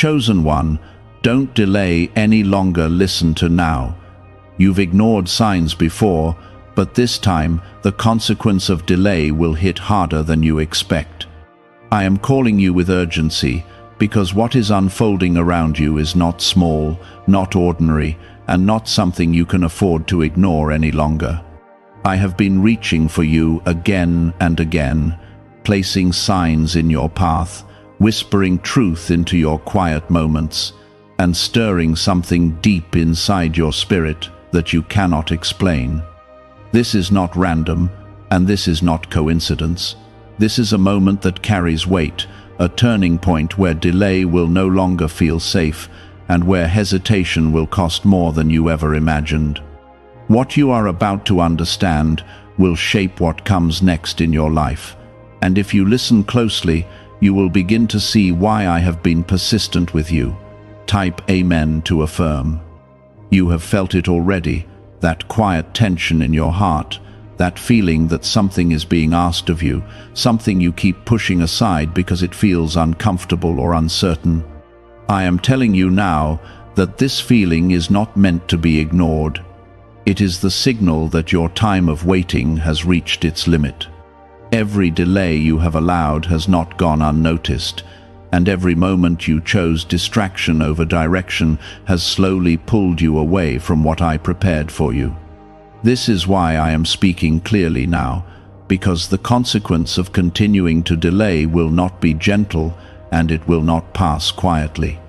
chosen one, don't delay any longer. Listen to now. You've ignored signs before, but this time the consequence of delay will hit harder than you expect. I am calling you with urgency because what is unfolding around you is not small, not ordinary, and not something you can afford to ignore any longer. I have been reaching for you again and again, placing signs in your path, whispering truth into your quiet moments, and stirring something deep inside your spirit that you cannot explain. This is not random, and this is not coincidence. This is a moment that carries weight, a turning point where delay will no longer feel safe, and where hesitation will cost more than you ever imagined. What you are about to understand will shape what comes next in your life, and if you listen closely, you will begin to see why I have been persistent with you. Type Amen to affirm. You have felt it already, that quiet tension in your heart, that feeling that something is being asked of you, something you keep pushing aside because it feels uncomfortable or uncertain. I am telling you now that this feeling is not meant to be ignored. It is the signal that your time of waiting has reached its limit. Every delay you have allowed has not gone unnoticed, and every moment you chose distraction over direction has slowly pulled you away from what I prepared for you. This is why I am speaking clearly now, because the consequence of continuing to delay will not be gentle, and it will not pass quietly.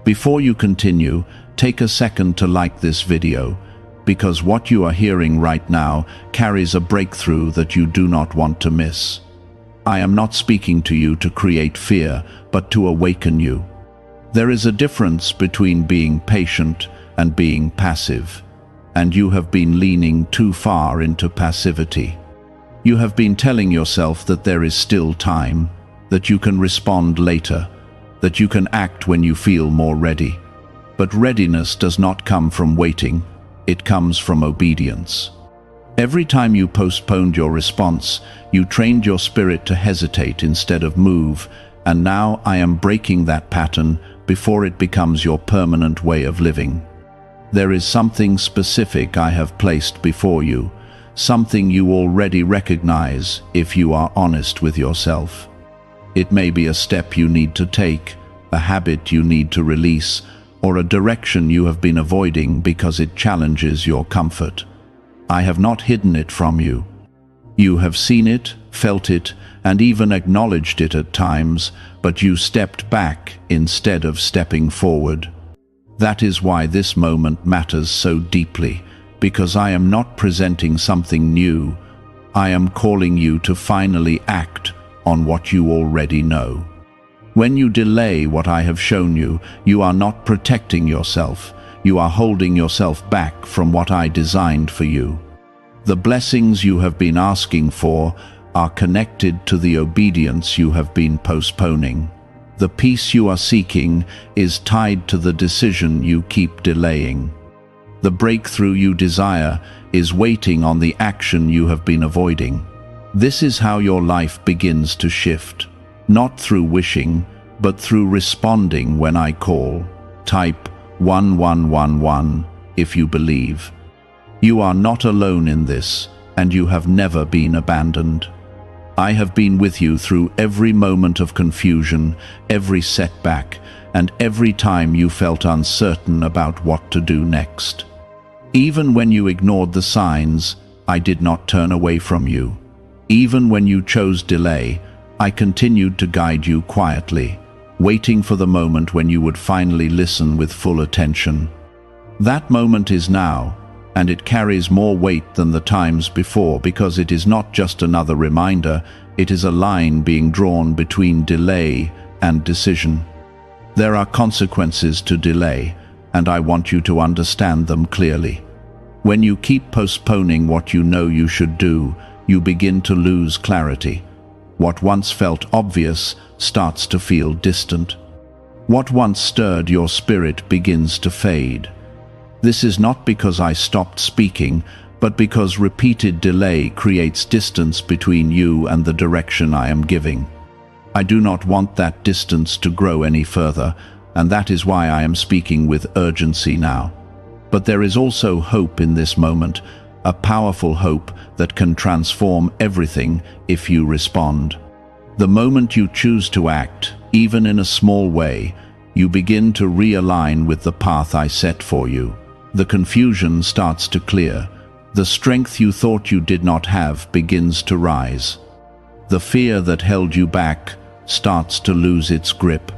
Before you continue, take a second to like this video, because what you are hearing right now carries a breakthrough that you do not want to miss. I am not speaking to you to create fear, but to awaken you. There is a difference between being patient and being passive, and you have been leaning too far into passivity. You have been telling yourself that there is still time, that you can respond later, that you can act when you feel more ready. But readiness does not come from waiting, it comes from obedience. Every time you postponed your response, you trained your spirit to hesitate instead of move, and now I am breaking that pattern before it becomes your permanent way of living. There is something specific I have placed before you, something you already recognize if you are honest with yourself. It may be a step you need to take, a habit you need to release, or a direction you have been avoiding because it challenges your comfort. I have not hidden it from you. You have seen it, felt it, and even acknowledged it at times, but you stepped back instead of stepping forward. That is why this moment matters so deeply, because I am not presenting something new. I am calling you to finally act on what you already know. When you delay what I have shown you, you are not protecting yourself. You are holding yourself back from what I designed for you. The blessings you have been asking for are connected to the obedience you have been postponing. The peace you are seeking is tied to the decision you keep delaying. The breakthrough you desire is waiting on the action you have been avoiding. This is how your life begins to shift, not through wishing, but through responding when I call. Type 1111 if you believe. You are not alone in this, and you have never been abandoned. I have been with you through every moment of confusion, every setback, and every time you felt uncertain about what to do next. Even when you ignored the signs, I did not turn away from you. Even when you chose delay, I continued to guide you quietly, waiting for the moment when you would finally listen with full attention. That moment is now, and it carries more weight than the times before because it is not just another reminder, it is a line being drawn between delay and decision. There are consequences to delay, and I want you to understand them clearly. When you keep postponing what you know you should do, you begin to lose clarity. What once felt obvious starts to feel distant. What once stirred your spirit begins to fade. This is not because I stopped speaking, but because repeated delay creates distance between you and the direction I am giving. I do not want that distance to grow any further, and that is why I am speaking with urgency now. But there is also hope in this moment, a powerful hope that can transform everything if you respond. The moment you choose to act, even in a small way, you begin to realign with the path I set for you. The confusion starts to clear. The strength you thought you did not have begins to rise. The fear that held you back starts to lose its grip.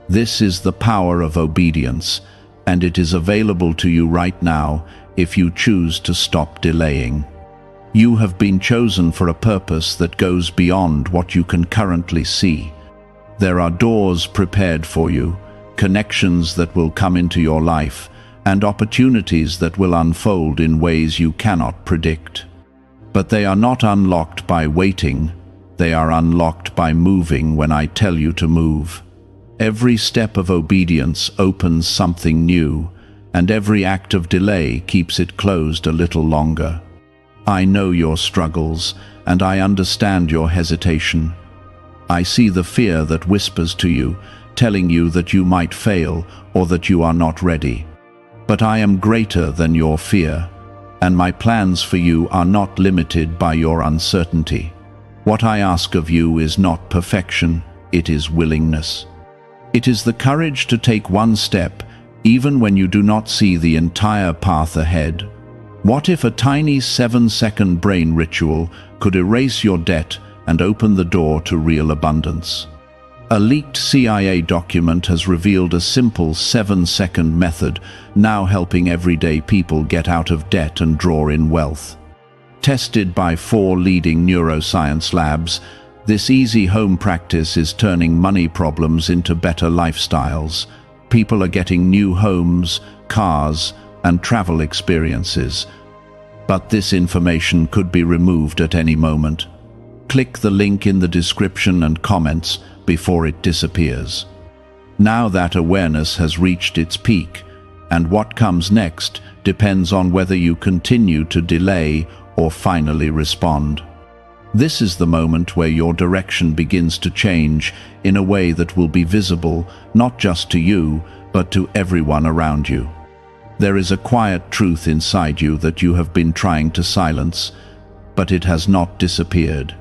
This is the power of obedience, and it is available to you right now if you choose to stop delaying. You have been chosen for a purpose that goes beyond what you can currently see. There are doors prepared for you, connections that will come into your life, and opportunities that will unfold in ways you cannot predict. But they are not unlocked by waiting, they are unlocked by moving when I tell you to move. Every step of obedience opens something new, and every act of delay keeps it closed a little longer. I know your struggles, and I understand your hesitation. I see the fear that whispers to you, telling you that you might fail or that you are not ready. But I am greater than your fear, and my plans for you are not limited by your uncertainty. What I ask of you is not perfection, it is willingness. It is the courage to take one step, even when you do not see the entire path ahead. What if a tiny 7-second brain ritual could erase your debt and open the door to real abundance? A leaked CIA document has revealed a simple 7-second method, now helping everyday people get out of debt and draw in wealth. Tested by 4 leading neuroscience labs, this easy home practice is turning money problems into better lifestyles. People are getting new homes, cars, and travel experiences. But this information could be removed at any moment. Click the link in the description and comments before it disappears. Now that awareness has reached its peak, and what comes next depends on whether you continue to delay or finally respond. This is the moment where your direction begins to change in a way that will be visible not just to you, but to everyone around you. There is a quiet truth inside you that you have been trying to silence, but it has not disappeared.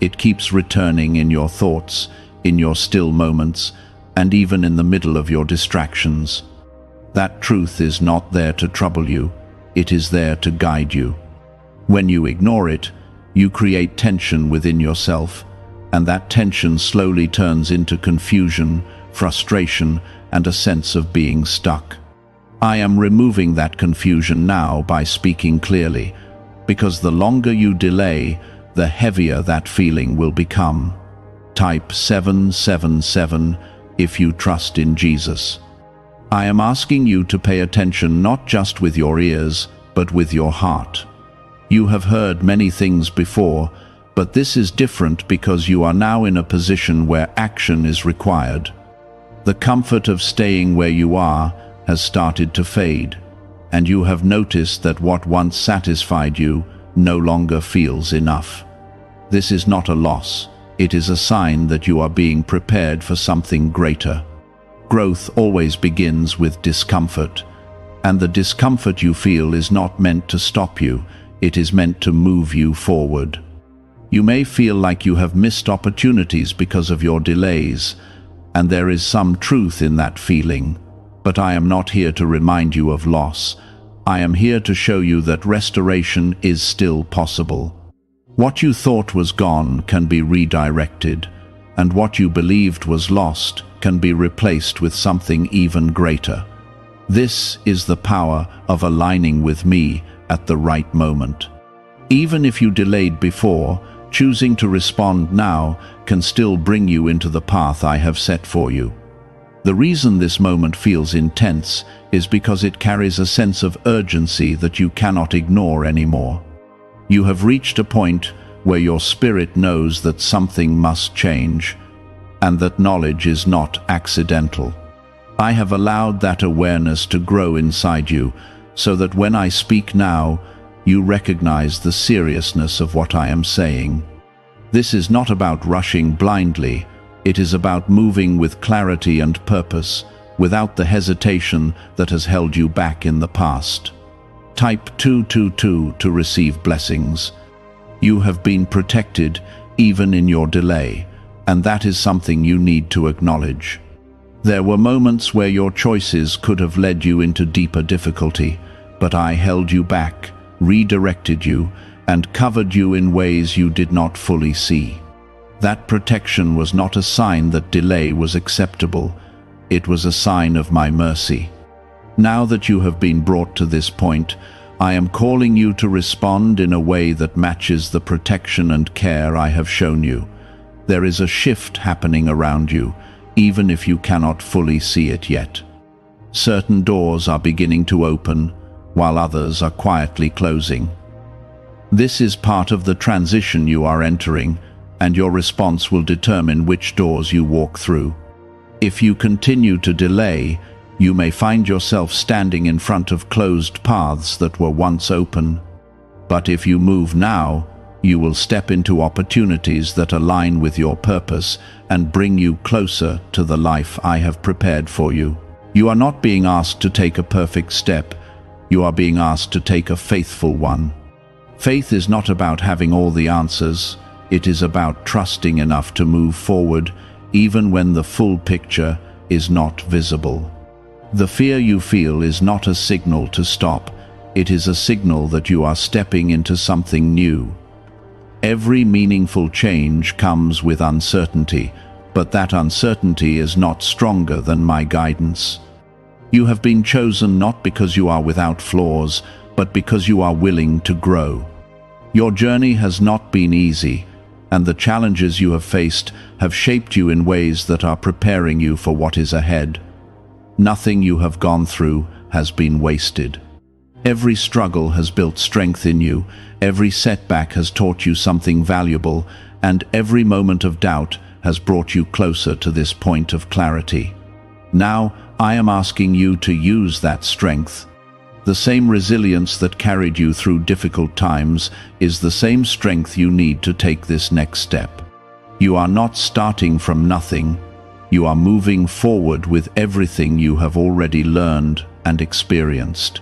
It keeps returning in your thoughts, in your still moments, and even in the middle of your distractions. That truth is not there to trouble you, it is there to guide you. When you ignore it, you create tension within yourself, and that tension slowly turns into confusion, frustration, and a sense of being stuck. I am removing that confusion now by speaking clearly, because the longer you delay, the heavier that feeling will become. Type 777 if you trust in Jesus. I am asking you to pay attention not just with your ears, but with your heart. You have heard many things before, but this is different because you are now in a position where action is required. The comfort of staying where you are has started to fade, and you have noticed that what once satisfied you no longer feels enough. This is not a loss. It is a sign that you are being prepared for something greater. Growth always begins with discomfort, and the discomfort you feel is not meant to stop you, it is meant to move you forward. You may feel like you have missed opportunities because of your delays, and there is some truth in that feeling. But I am not here to remind you of loss. I am here to show you that restoration is still possible. What you thought was gone can be redirected, and what you believed was lost can be replaced with something even greater. This is the power of aligning with me at the right moment. Even if you delayed before, choosing to respond now can still bring you into the path I have set for you. The reason this moment feels intense is because it carries a sense of urgency that you cannot ignore anymore. You have reached a point where your spirit knows that something must change, and that knowledge is not accidental. I have allowed that awareness to grow inside you, so that when I speak now, you recognize the seriousness of what I am saying. This is not about rushing blindly, it is about moving with clarity and purpose, without the hesitation that has held you back in the past. Type 222 to receive blessings. You have been protected even in your delay, and that is something you need to acknowledge. There were moments where your choices could have led you into deeper difficulty, but I held you back, redirected you, and covered you in ways you did not fully see. That protection was not a sign that delay was acceptable. It was a sign of my mercy. Now that you have been brought to this point, I am calling you to respond in a way that matches the protection and care I have shown you. There is a shift happening around you, even if you cannot fully see it yet. Certain doors are beginning to open, while others are quietly closing. This is part of the transition you are entering, and your response will determine which doors you walk through. If you continue to delay, you may find yourself standing in front of closed paths that were once open. But if you move now, you will step into opportunities that align with your purpose and bring you closer to the life I have prepared for you. You are not being asked to take a perfect step. You are being asked to take a faithful one. Faith is not about having all the answers. It is about trusting enough to move forward, even when the full picture is not visible. The fear you feel is not a signal to stop. It is a signal that you are stepping into something new. Every meaningful change comes with uncertainty, but that uncertainty is not stronger than my guidance. You have been chosen not because you are without flaws, but because you are willing to grow. Your journey has not been easy, and the challenges you have faced have shaped you in ways that are preparing you for what is ahead. Nothing you have gone through has been wasted. Every struggle has built strength in you, every setback has taught you something valuable, and every moment of doubt has brought you closer to this point of clarity. Now, I am asking you to use that strength. The same resilience that carried you through difficult times is the same strength you need to take this next step. You are not starting from nothing. You are moving forward with everything you have already learned and experienced.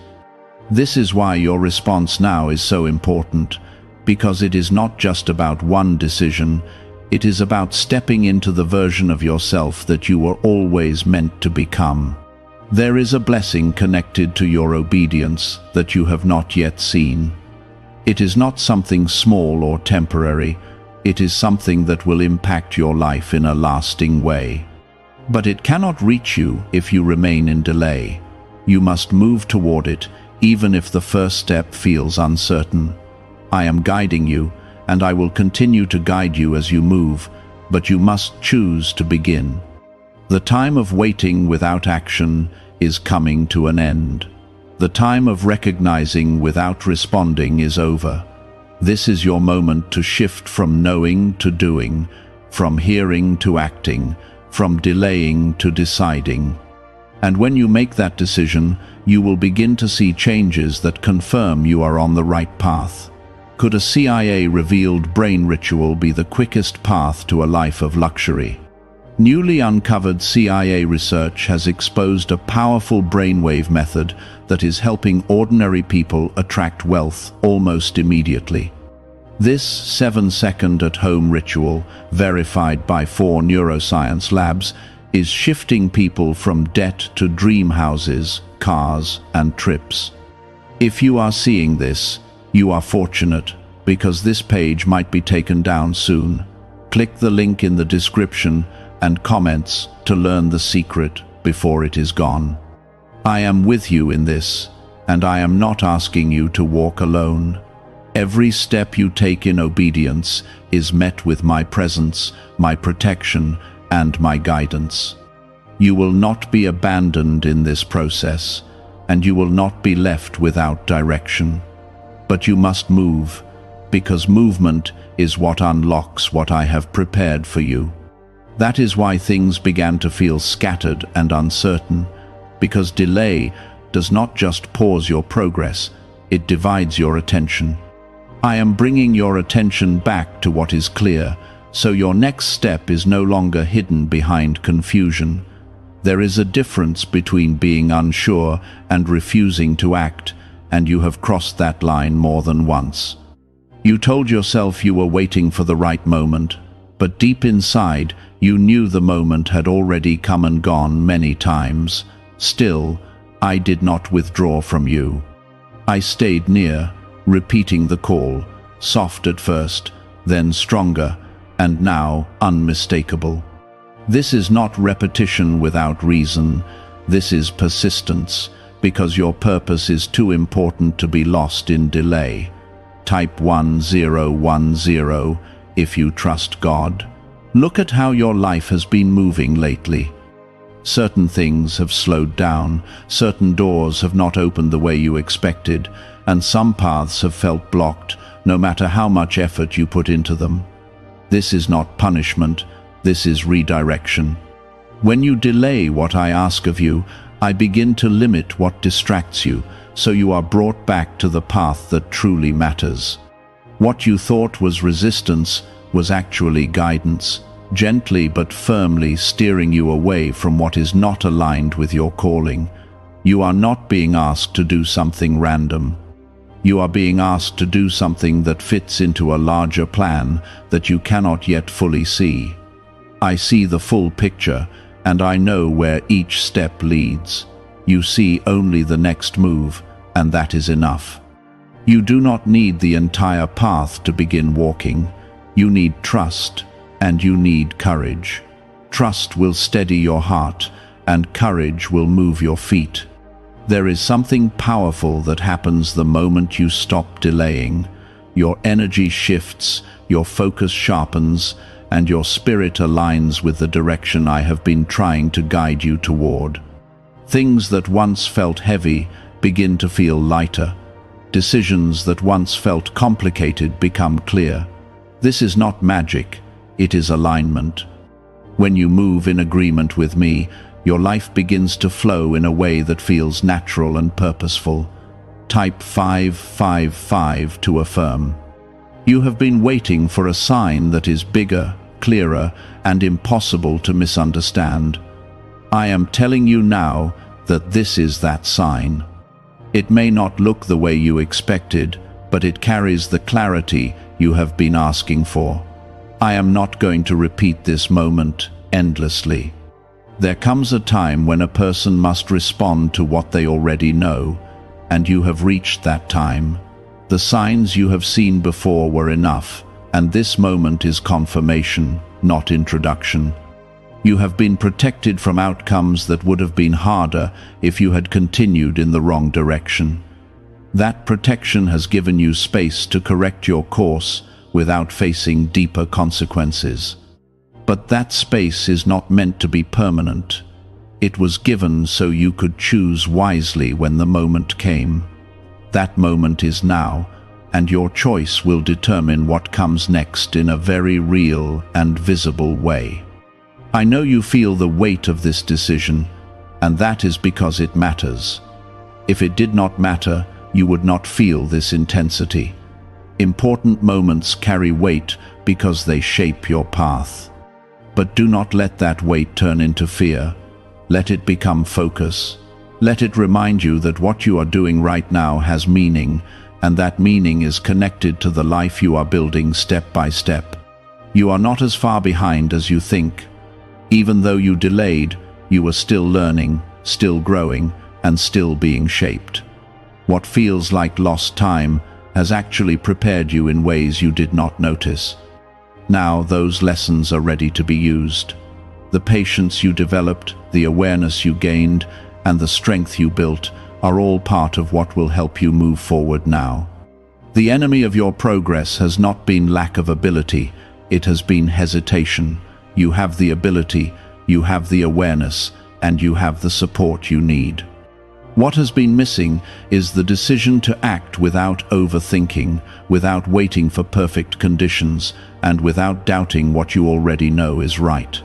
This is why your response now is so important, because it is not just about one decision. It is about stepping into the version of yourself that you were always meant to become. There is a blessing connected to your obedience that you have not yet seen. It is not something small or temporary. It is something that will impact your life in a lasting way. But it cannot reach you if you remain in delay. You must move toward it, even if the first step feels uncertain. I am guiding you, and I will continue to guide you as you move, but you must choose to begin. The time of waiting without action is coming to an end. The time of recognizing without responding is over. This is your moment to shift from knowing to doing, from hearing to acting, from delaying to deciding. And when you make that decision, you will begin to see changes that confirm you are on the right path. Could a CIA-revealed brain ritual be the quickest path to a life of luxury? Newly uncovered CIA research has exposed a powerful brainwave method that is helping ordinary people attract wealth almost immediately. This 7-second at-home ritual, verified by 4 neuroscience labs, is shifting people from debt to dream houses, cars, and trips. If you are seeing this, you are fortunate, because this page might be taken down soon. Click the link in the description and comments to learn the secret before it is gone. I am with you in this, and I am not asking you to walk alone. Every step you take in obedience is met with my presence, my protection, and my guidance. You will not be abandoned in this process, and you will not be left without direction. But you must move, because movement is what unlocks what I have prepared for you. That is why things began to feel scattered and uncertain, because delay does not just pause your progress, it divides your attention. I am bringing your attention back to what is clear, so your next step is no longer hidden behind confusion. There is a difference between being unsure and refusing to act, and you have crossed that line more than once. You told yourself you were waiting for the right moment, but deep inside, you knew the moment had already come and gone many times. Still, I did not withdraw from you. I stayed near, repeating the call, soft at first, then stronger, and now unmistakable. This is not repetition without reason. This is persistence, because your purpose is too important to be lost in delay. Type 1010 if you trust God. Look at how your life has been moving lately. Certain things have slowed down, certain doors have not opened the way you expected, and some paths have felt blocked, no matter how much effort you put into them. This is not punishment, this is redirection. When you delay what I ask of you, I begin to limit what distracts you, so you are brought back to the path that truly matters. What you thought was resistance was actually guidance, gently but firmly steering you away from what is not aligned with your calling. You are not being asked to do something random. You are being asked to do something that fits into a larger plan that you cannot yet fully see. I see the full picture, and I know where each step leads. You see only the next move, and that is enough. You do not need the entire path to begin walking. You need trust, and you need courage. Trust will steady your heart, and courage will move your feet. There is something powerful that happens the moment you stop delaying. Your energy shifts, your focus sharpens, and your spirit aligns with the direction I have been trying to guide you toward. Things that once felt heavy begin to feel lighter. Decisions that once felt complicated become clear. This is not magic, it is alignment. When you move in agreement with me, your life begins to flow in a way that feels natural and purposeful. Type 555 to affirm. You have been waiting for a sign that is bigger, clearer, and impossible to misunderstand. I am telling you now that this is that sign. It may not look the way you expected, but it carries the clarity you have been asking for. I am not going to repeat this moment endlessly. There comes a time when a person must respond to what they already know, and you have reached that time. The signs you have seen before were enough, and this moment is confirmation, not introduction. You have been protected from outcomes that would have been harder if you had continued in the wrong direction. That protection has given you space to correct your course without facing deeper consequences. But that space is not meant to be permanent. It was given so you could choose wisely when the moment came. That moment is now, and your choice will determine what comes next in a very real and visible way. I know you feel the weight of this decision, and that is because it matters. If it did not matter, you would not feel this intensity. Important moments carry weight because they shape your path. But do not let that weight turn into fear. Let it become focus. Let it remind you that what you are doing right now has meaning, and that meaning is connected to the life you are building step by step. You are not as far behind as you think. Even though you delayed, you are still learning, still growing, and still being shaped. What feels like lost time has actually prepared you in ways you did not notice. Now those lessons are ready to be used. The patience you developed, the awareness you gained, and the strength you built are all part of what will help you move forward now. The enemy of your progress has not been lack of ability, it has been hesitation. You have the ability, you have the awareness, and you have the support you need. What has been missing is the decision to act without overthinking, without waiting for perfect conditions, and without doubting what you already know is right.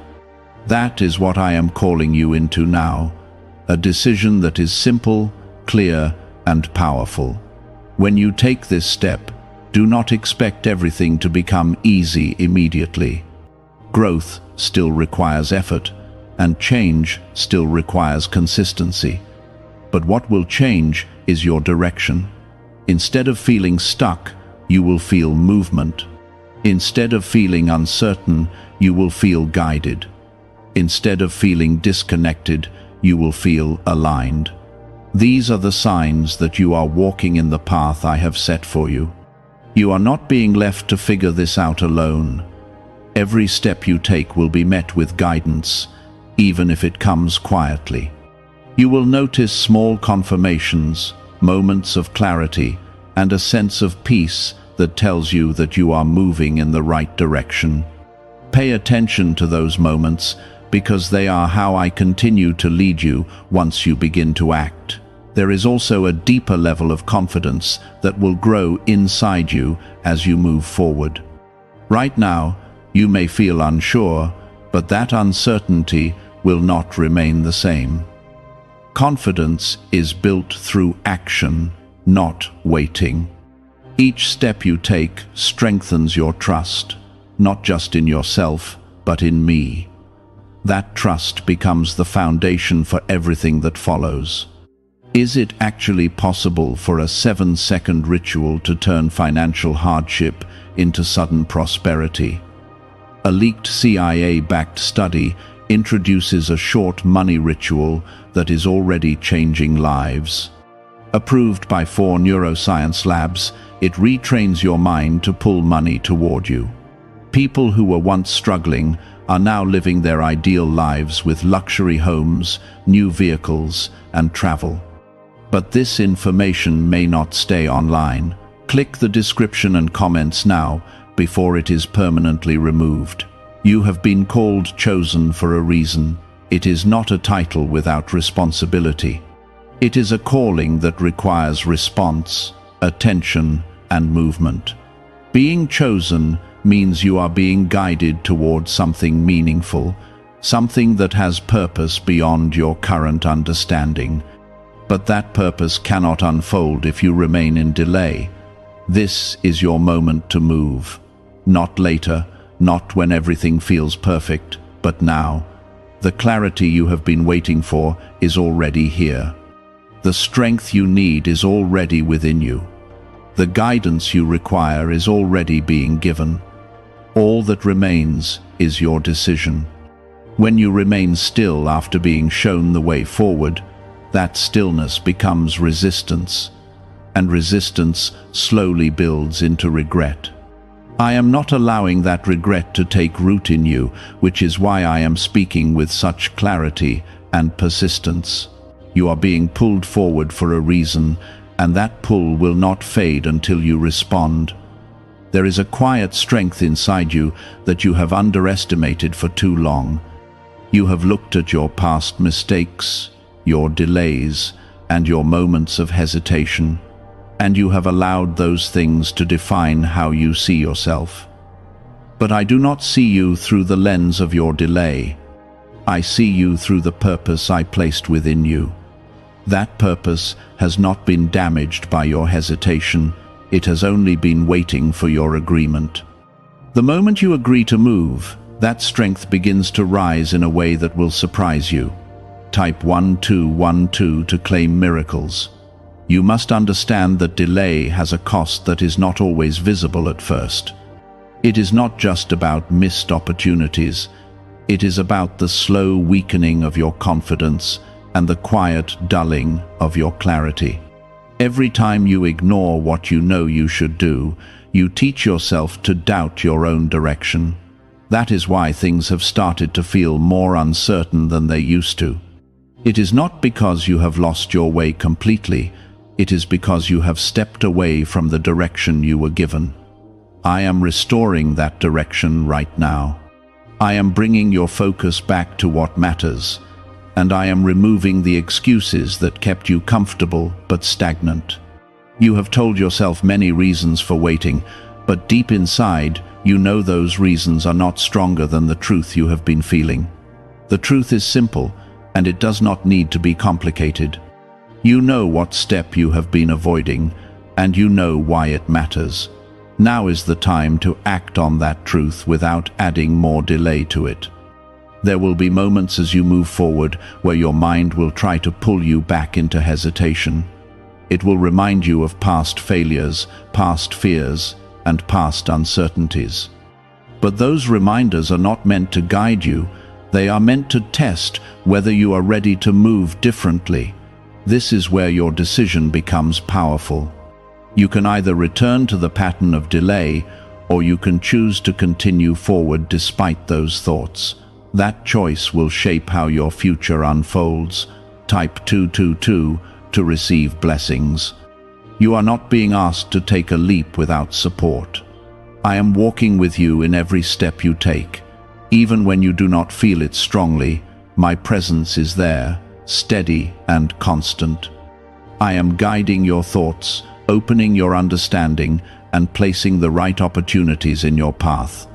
That is what I am calling you into now, a decision that is simple, clear, and powerful. When you take this step, do not expect everything to become easy immediately. Growth still requires effort, and change still requires consistency. But what will change is your direction. Instead of feeling stuck, you will feel movement. Instead of feeling uncertain, you will feel guided. Instead of feeling disconnected, you will feel aligned. These are the signs that you are walking in the path I have set for you. You are not being left to figure this out alone. Every step you take will be met with guidance, even if it comes quietly. You will notice small confirmations, moments of clarity, and a sense of peace that tells you that you are moving in the right direction. Pay attention to those moments, because they are how I continue to lead you once you begin to act. There is also a deeper level of confidence that will grow inside you as you move forward. Right now, you may feel unsure, but that uncertainty will not remain the same. Confidence is built through action, not waiting. Each step you take strengthens your trust, not just in yourself, but in me. That trust becomes the foundation for everything that follows. Is it actually possible for a 7-second ritual to turn financial hardship into sudden prosperity? A leaked CIA-backed study introduces a short money ritual that is already changing lives. Approved by 4 neuroscience labs, it retrains your mind to pull money toward you. People who were once struggling are now living their ideal lives with luxury homes, new vehicles, and travel. But this information may not stay online. Click the description and comments now before it is permanently removed. You have been called chosen for a reason. It is not a title without responsibility. It is a calling that requires response, attention, and movement. Being chosen means you are being guided toward something meaningful, something that has purpose beyond your current understanding. But that purpose cannot unfold if you remain in delay. This is your moment to move. Not later, not when everything feels perfect, but now. The clarity you have been waiting for is already here. The strength you need is already within you. The guidance you require is already being given. All that remains is your decision. When you remain still after being shown the way forward, that stillness becomes resistance, and resistance slowly builds into regret. I am not allowing that regret to take root in you, which is why I am speaking with such clarity and persistence. You are being pulled forward for a reason, and that pull will not fade until you respond. There is a quiet strength inside you that you have underestimated for too long. You have looked at your past mistakes, your delays, and your moments of hesitation, and you have allowed those things to define how you see yourself. But I do not see you through the lens of your delay. I see you through the purpose I placed within you. That purpose has not been damaged by your hesitation. It has only been waiting for your agreement. The moment you agree to move, that strength begins to rise in a way that will surprise you. Type 1212 to claim miracles. You must understand that delay has a cost that is not always visible at first. It is not just about missed opportunities. It is about the slow weakening of your confidence and the quiet dulling of your clarity. Every time you ignore what you know you should do, you teach yourself to doubt your own direction. That is why things have started to feel more uncertain than they used to. It is not because you have lost your way completely. It is because you have stepped away from the direction you were given. I am restoring that direction right now. I am bringing your focus back to what matters, and I am removing the excuses that kept you comfortable but stagnant. You have told yourself many reasons for waiting, but deep inside, you know those reasons are not stronger than the truth you have been feeling. The truth is simple, and it does not need to be complicated. You know what step you have been avoiding, and you know why it matters. Now is the time to act on that truth without adding more delay to it. There will be moments as you move forward where your mind will try to pull you back into hesitation. It will remind you of past failures, past fears, and past uncertainties. But those reminders are not meant to guide you. They are meant to test whether you are ready to move differently. This is where your decision becomes powerful. You can either return to the pattern of delay, or you can choose to continue forward despite those thoughts. That choice will shape how your future unfolds. Type 222 to receive blessings. You are not being asked to take a leap without support. I am walking with you in every step you take. Even when you do not feel it strongly, my presence is there, steady and constant. I am guiding your thoughts, opening your understanding, and placing the right opportunities in your path.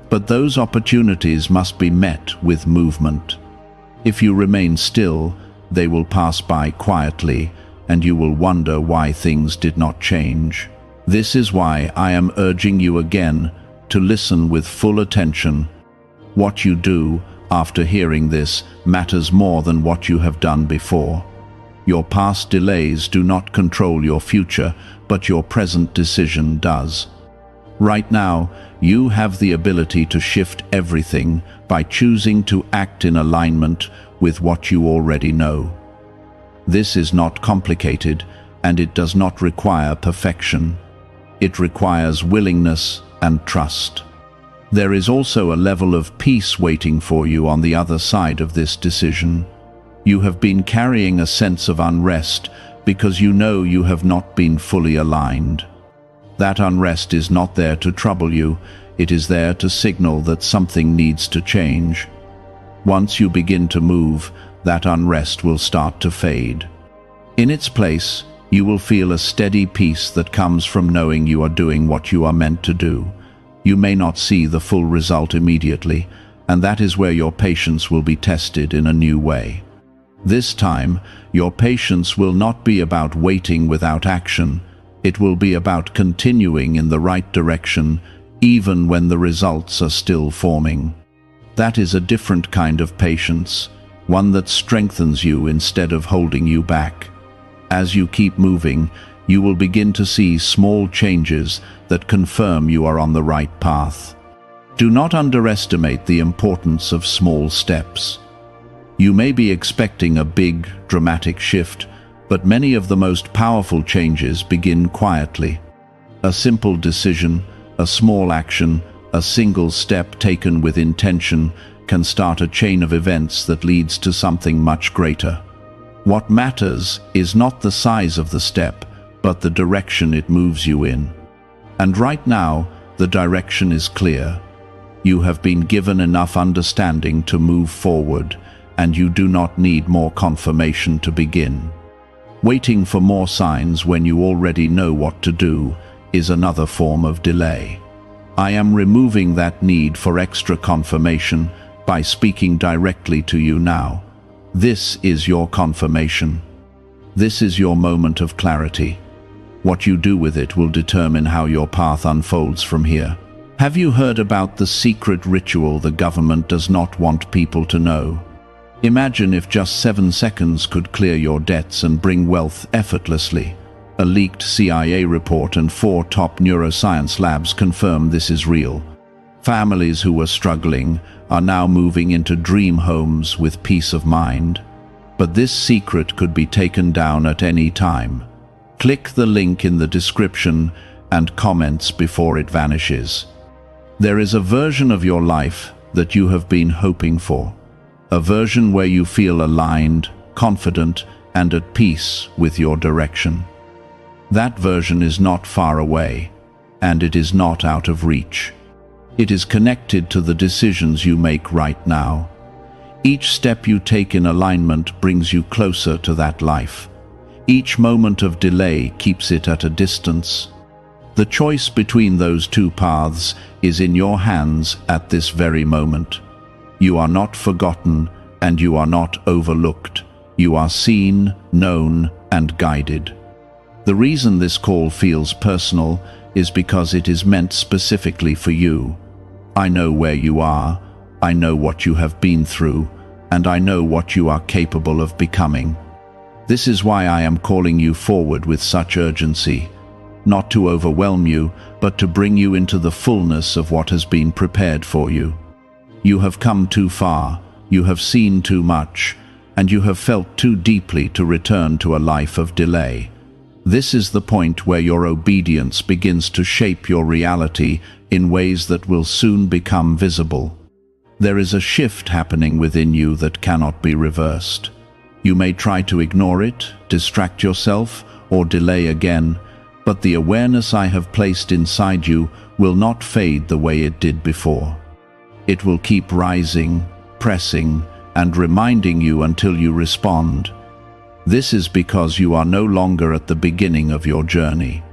But those opportunities must be met with movement. If you remain still, they will pass by quietly, and you will wonder why things did not change. This is why I am urging you again to listen with full attention. What you do after hearing this matters more than what you have done before. Your past delays do not control your future, but your present decision does. Right now, you have the ability to shift everything by choosing to act in alignment with what you already know. This is not complicated, and it does not require perfection. It requires willingness and trust. There is also a level of peace waiting for you on the other side of this decision. You have been carrying a sense of unrest because you know you have not been fully aligned. That unrest is not there to trouble you, it is there to signal that something needs to change. Once you begin to move, that unrest will start to fade. In its place, you will feel a steady peace that comes from knowing you are doing what you are meant to do. You may not see the full result immediately, and that is where your patience will be tested in a new way. This time, your patience will not be about waiting without action. It will be about continuing in the right direction, even when the results are still forming. That is a different kind of patience, one that strengthens you instead of holding you back. As you keep moving, you will begin to see small changes that confirm you are on the right path. Do not underestimate the importance of small steps. You may be expecting a big, dramatic shift, but many of the most powerful changes begin quietly. A simple decision, a small action, a single step taken with intention can start a chain of events that leads to something much greater. What matters is not the size of the step, but the direction it moves you in. And right now, the direction is clear. You have been given enough understanding to move forward, and you do not need more confirmation to begin. Waiting for more signs when you already know what to do is another form of delay. I am removing that need for extra confirmation by speaking directly to you now. This is your confirmation. This is your moment of clarity. What you do with it will determine how your path unfolds from here. Have you heard about the secret ritual the government does not want people to know? Imagine if just 7 seconds could clear your debts and bring wealth effortlessly. A leaked CIA report and 4 top neuroscience labs confirm this is real. Families who were struggling are now moving into dream homes with peace of mind. But this secret could be taken down at any time. Click the link in the description and comments before it vanishes. There is a version of your life that you have been hoping for. A version where you feel aligned, confident, and at peace with your direction. That version is not far away, and it is not out of reach. It is connected to the decisions you make right now. Each step you take in alignment brings you closer to that life. Each moment of delay keeps it at a distance. The choice between those two paths is in your hands at this very moment. You are not forgotten, and you are not overlooked. You are seen, known, and guided. The reason this call feels personal is because it is meant specifically for you. I know where you are. I know what you have been through, and I know what you are capable of becoming. This is why I am calling you forward with such urgency, not to overwhelm you, but to bring you into the fullness of what has been prepared for you. You have come too far, you have seen too much, and you have felt too deeply to return to a life of delay. This is the point where your obedience begins to shape your reality in ways that will soon become visible. There is a shift happening within you that cannot be reversed. You may try to ignore it, distract yourself, or delay again, but the awareness I have placed inside you will not fade the way it did before. It will keep rising, pressing, and reminding you until you respond. This is because you are no longer at the beginning of your journey.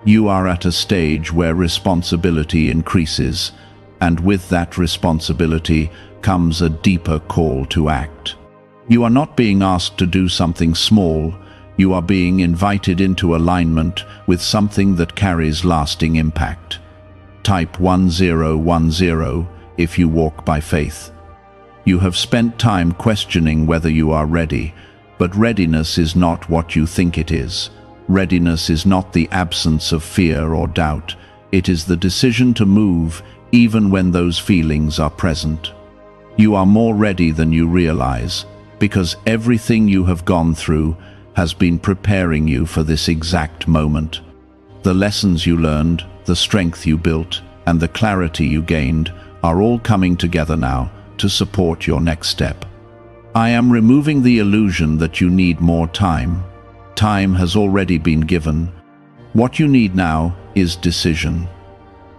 You are at a stage where responsibility increases, and with that responsibility comes a deeper call to act. You are not being asked to do something small, you are being invited into alignment with something that carries lasting impact. Type 1010 if you walk by faith. You have spent time questioning whether you are ready, but readiness is not what you think it is. Readiness is not the absence of fear or doubt. It is the decision to move even when those feelings are present. You are more ready than you realize, because everything you have gone through has been preparing you for this exact moment. The lessons you learned, the strength you built, and the clarity you gained are all coming together now to support your next step. I am removing the illusion that you need more time. Time has already been given. What you need now is decision.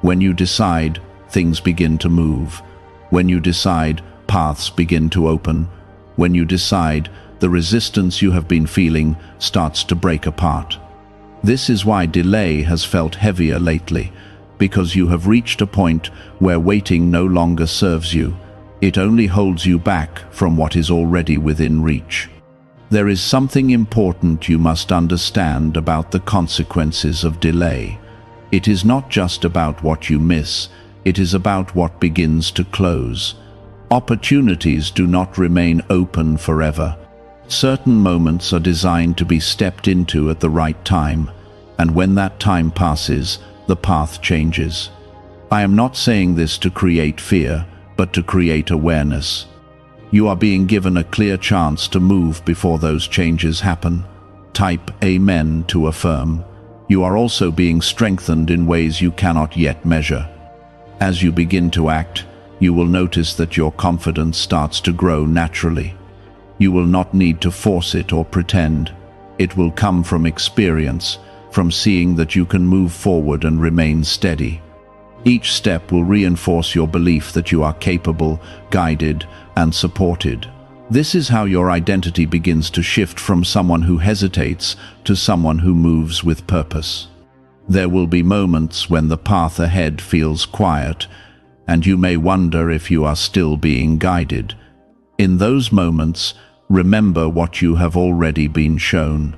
When you decide, things begin to move. When you decide, paths begin to open. When you decide, the resistance you have been feeling starts to break apart. This is why delay has felt heavier lately, because you have reached a point where waiting no longer serves you. It only holds you back from what is already within reach. There is something important you must understand about the consequences of delay. It is not just about what you miss, it is about what begins to close. Opportunities do not remain open forever. Certain moments are designed to be stepped into at the right time, and when that time passes, the path changes. I am not saying this to create fear, but to create awareness. You are being given a clear chance to move before those changes happen. Type Amen to affirm. You are also being strengthened in ways you cannot yet measure. As you begin to act, you will notice that your confidence starts to grow naturally. You will not need to force it or pretend. It will come from experience, from seeing that you can move forward and remain steady. Each step will reinforce your belief that you are capable, guided, and supported. This is how your identity begins to shift from someone who hesitates to someone who moves with purpose. There will be moments when the path ahead feels quiet, and you may wonder if you are still being guided. In those moments, remember what you have already been shown.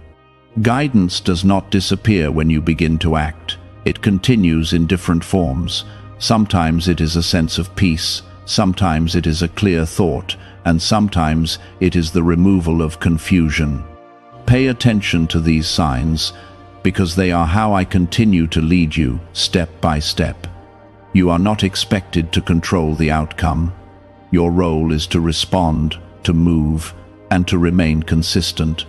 Guidance does not disappear when you begin to act. It continues in different forms. Sometimes it is a sense of peace, sometimes it is a clear thought, and sometimes it is the removal of confusion. Pay attention to these signs, because they are how I continue to lead you step by step. You are not expected to control the outcome. Your role is to respond, to move, and to remain consistent.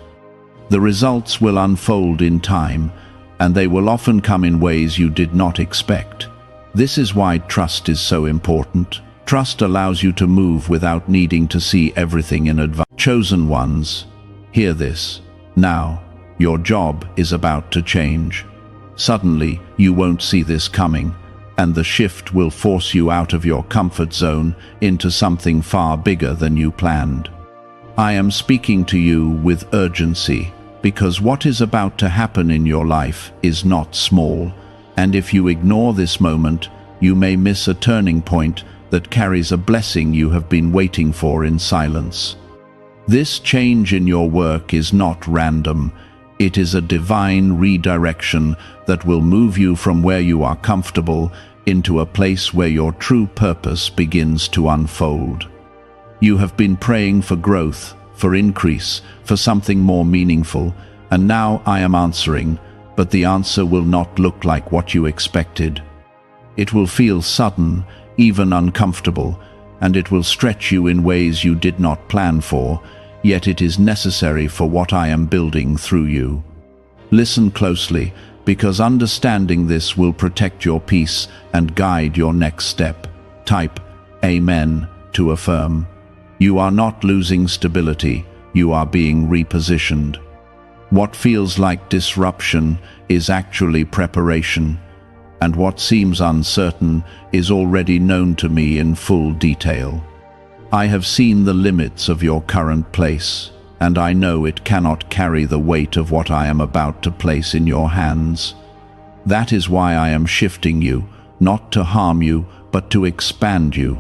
The results will unfold in time, and they will often come in ways you did not expect. This is why trust is so important. Trust allows you to move without needing to see everything in advance. Chosen ones, hear this. Now, your job is about to change. Suddenly, you won't see this coming, and the shift will force you out of your comfort zone into something far bigger than you planned. I am speaking to you with urgency, because what is about to happen in your life is not small, and if you ignore this moment, you may miss a turning point that carries a blessing you have been waiting for in silence. This change in your work is not random. It is a divine redirection that will move you from where you are comfortable into a place where your true purpose begins to unfold. You have been praying for growth, for increase, for something more meaningful, and now I am answering, but the answer will not look like what you expected. It will feel sudden, even uncomfortable, and it will stretch you in ways you did not plan for, yet it is necessary for what I am building through you. Listen closely, because understanding this will protect your peace and guide your next step. Type Amen to affirm. You are not losing stability, you are being repositioned. What feels like disruption is actually preparation, and what seems uncertain is already known to me in full detail. I have seen the limits of your current place, and I know it cannot carry the weight of what I am about to place in your hands. That is why I am shifting you, not to harm you, but to expand you.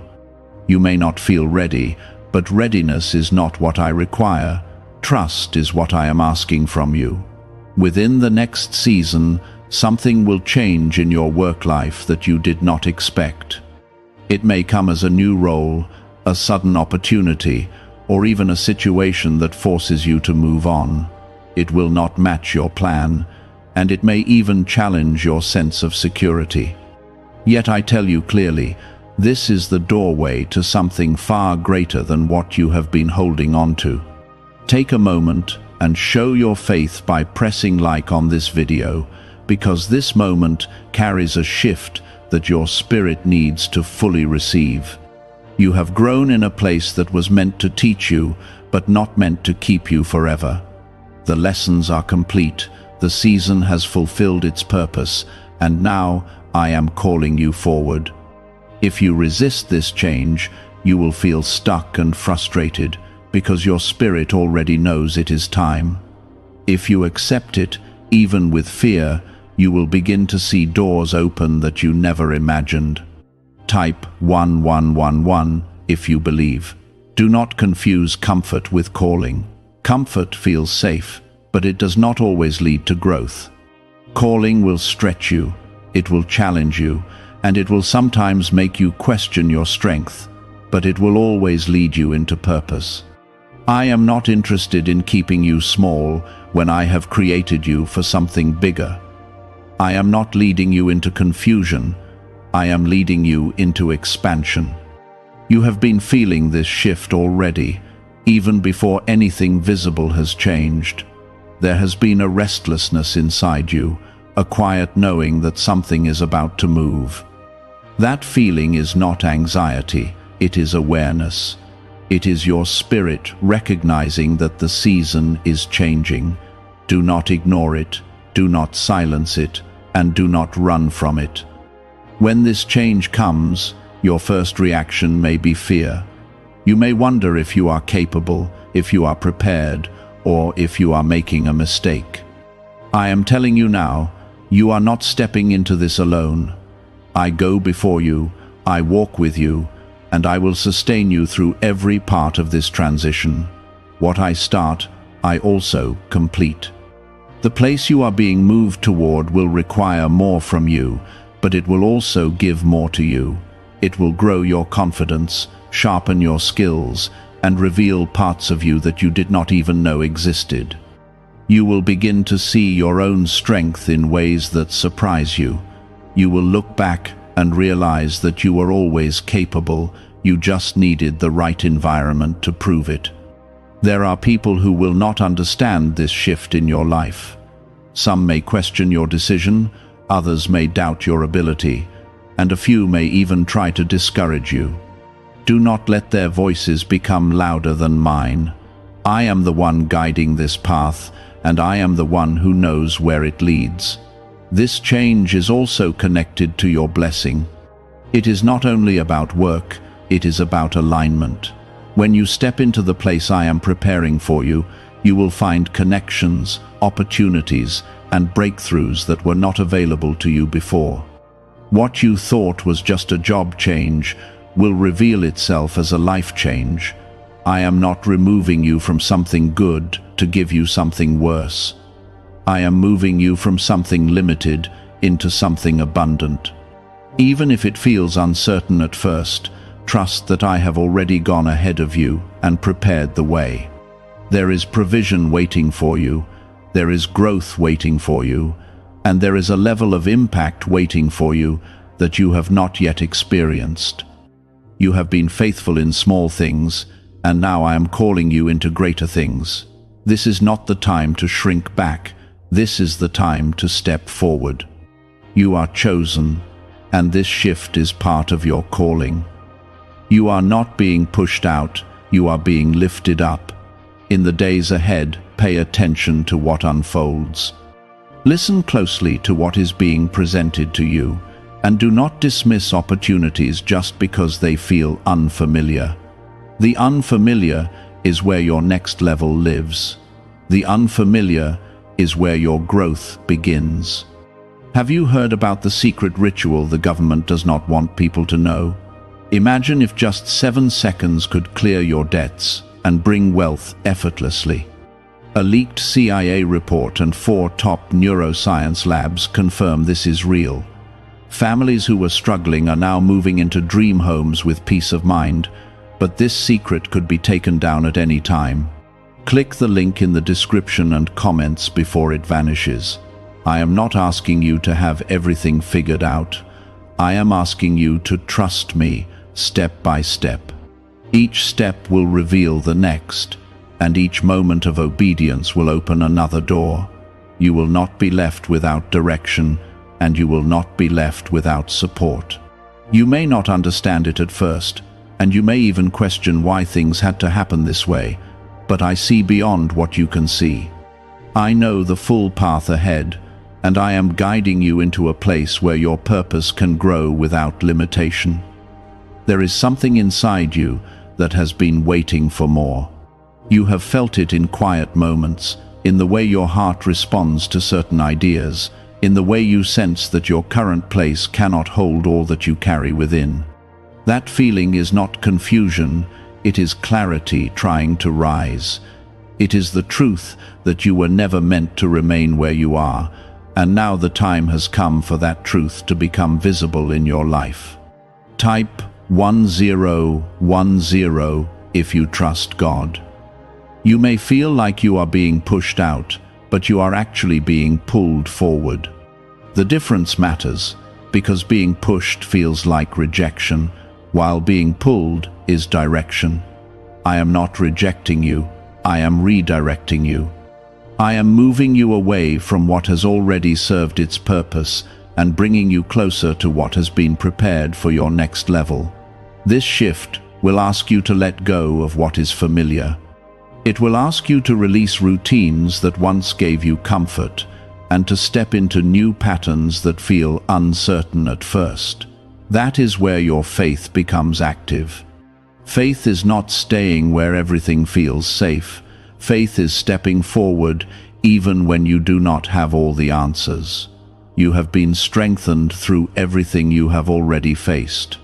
You may not feel ready, but readiness is not what I require. Trust is what I am asking from you. Within the next season, something will change in your work life that you did not expect. It may come as a new role, a sudden opportunity, or even a situation that forces you to move on. It will not match your plan, and it may even challenge your sense of security. Yet I tell you clearly, this is the doorway to something far greater than what you have been holding on to. Take a moment and show your faith by pressing like on this video, because this moment carries a shift that your spirit needs to fully receive. You have grown in a place that was meant to teach you, but not meant to keep you forever. The lessons are complete, the season has fulfilled its purpose, and now I am calling you forward. If you resist this change, you will feel stuck and frustrated, because your spirit already knows it is time. If you accept it, even with fear, you will begin to see doors open that you never imagined. Type 1111 if you believe. Do not confuse comfort with calling. Comfort feels safe, but it does not always lead to growth. Calling will stretch you, it will challenge you, and it will sometimes make you question your strength, but it will always lead you into purpose. I am not interested in keeping you small when I have created you for something bigger. I am not leading you into confusion. I am leading you into expansion. You have been feeling this shift already, even before anything visible has changed. There has been a restlessness inside you, a quiet knowing that something is about to move. That feeling is not anxiety, it is awareness. It is your spirit recognizing that the season is changing. Do not ignore it, do not silence it, and do not run from it. When this change comes, your first reaction may be fear. You may wonder if you are capable, if you are prepared, or if you are making a mistake. I am telling you now, you are not stepping into this alone. I go before you, I walk with you, and I will sustain you through every part of this transition. What I start, I also complete. The place you are being moved toward will require more from you, but it will also give more to you. It will grow your confidence, sharpen your skills, and reveal parts of you that you did not even know existed. You will begin to see your own strength in ways that surprise you. You will look back and realize that you were always capable, you just needed the right environment to prove it. There are people who will not understand this shift in your life. Some may question your decision, others may doubt your ability, and a few may even try to discourage you. Do not let their voices become louder than mine. I am the one guiding this path, and I am the one who knows where it leads. This change is also connected to your blessing. It is not only about work, it is about alignment. When you step into the place I am preparing for you, you will find connections, opportunities, and breakthroughs that were not available to you before. What you thought was just a job change will reveal itself as a life change. I am not removing you from something good to give you something worse. I am moving you from something limited into something abundant. Even if it feels uncertain at first, trust that I have already gone ahead of you and prepared the way. There is provision waiting for you, there is growth waiting for you, and there is a level of impact waiting for you that you have not yet experienced. You have been faithful in small things, and now I am calling you into greater things. This is not the time to shrink back, this is the time to step forward. You are chosen, and this shift is part of your calling. You are not being pushed out, you are being lifted up. In the days ahead, pay attention to what unfolds. Listen closely to what is being presented to you, and do not dismiss opportunities just because they feel unfamiliar. The unfamiliar is where your next level lives. The unfamiliar is where your growth begins. Have you heard about the secret ritual the government does not want people to know? Imagine if just 7 seconds could clear your debts and bring wealth effortlessly. A leaked CIA report and 4 top neuroscience labs confirm this is real. Families who were struggling are now moving into dream homes with peace of mind, but this secret could be taken down at any time. Click the link in the description and comments before it vanishes. I am not asking you to have everything figured out. I am asking you to trust me, step by step. Each step will reveal the next, and each moment of obedience will open another door. You will not be left without direction, and you will not be left without support. You may not understand it at first, and you may even question why things had to happen this way, but I see beyond what you can see. I know the full path ahead, and I am guiding you into a place where your purpose can grow without limitation. There is something inside you that has been waiting for more. You have felt it in quiet moments, in the way your heart responds to certain ideas, in the way you sense that your current place cannot hold all that you carry within. That feeling is not confusion, it is clarity trying to rise. It is the truth that you were never meant to remain where you are, and now the time has come for that truth to become visible in your life. Type 1010 if you trust God. You may feel like you are being pushed out, but you are actually being pulled forward. The difference matters, because being pushed feels like rejection, while being pulled is direction. I am not rejecting you, I am redirecting you. I am moving you away from what has already served its purpose and bringing you closer to what has been prepared for your next level. This shift will ask you to let go of what is familiar. It will ask you to release routines that once gave you comfort and to step into new patterns that feel uncertain at first. That is where your faith becomes active. Faith is not staying where everything feels safe. Faith is stepping forward even when you do not have all the answers. You have been strengthened through everything you have already faced.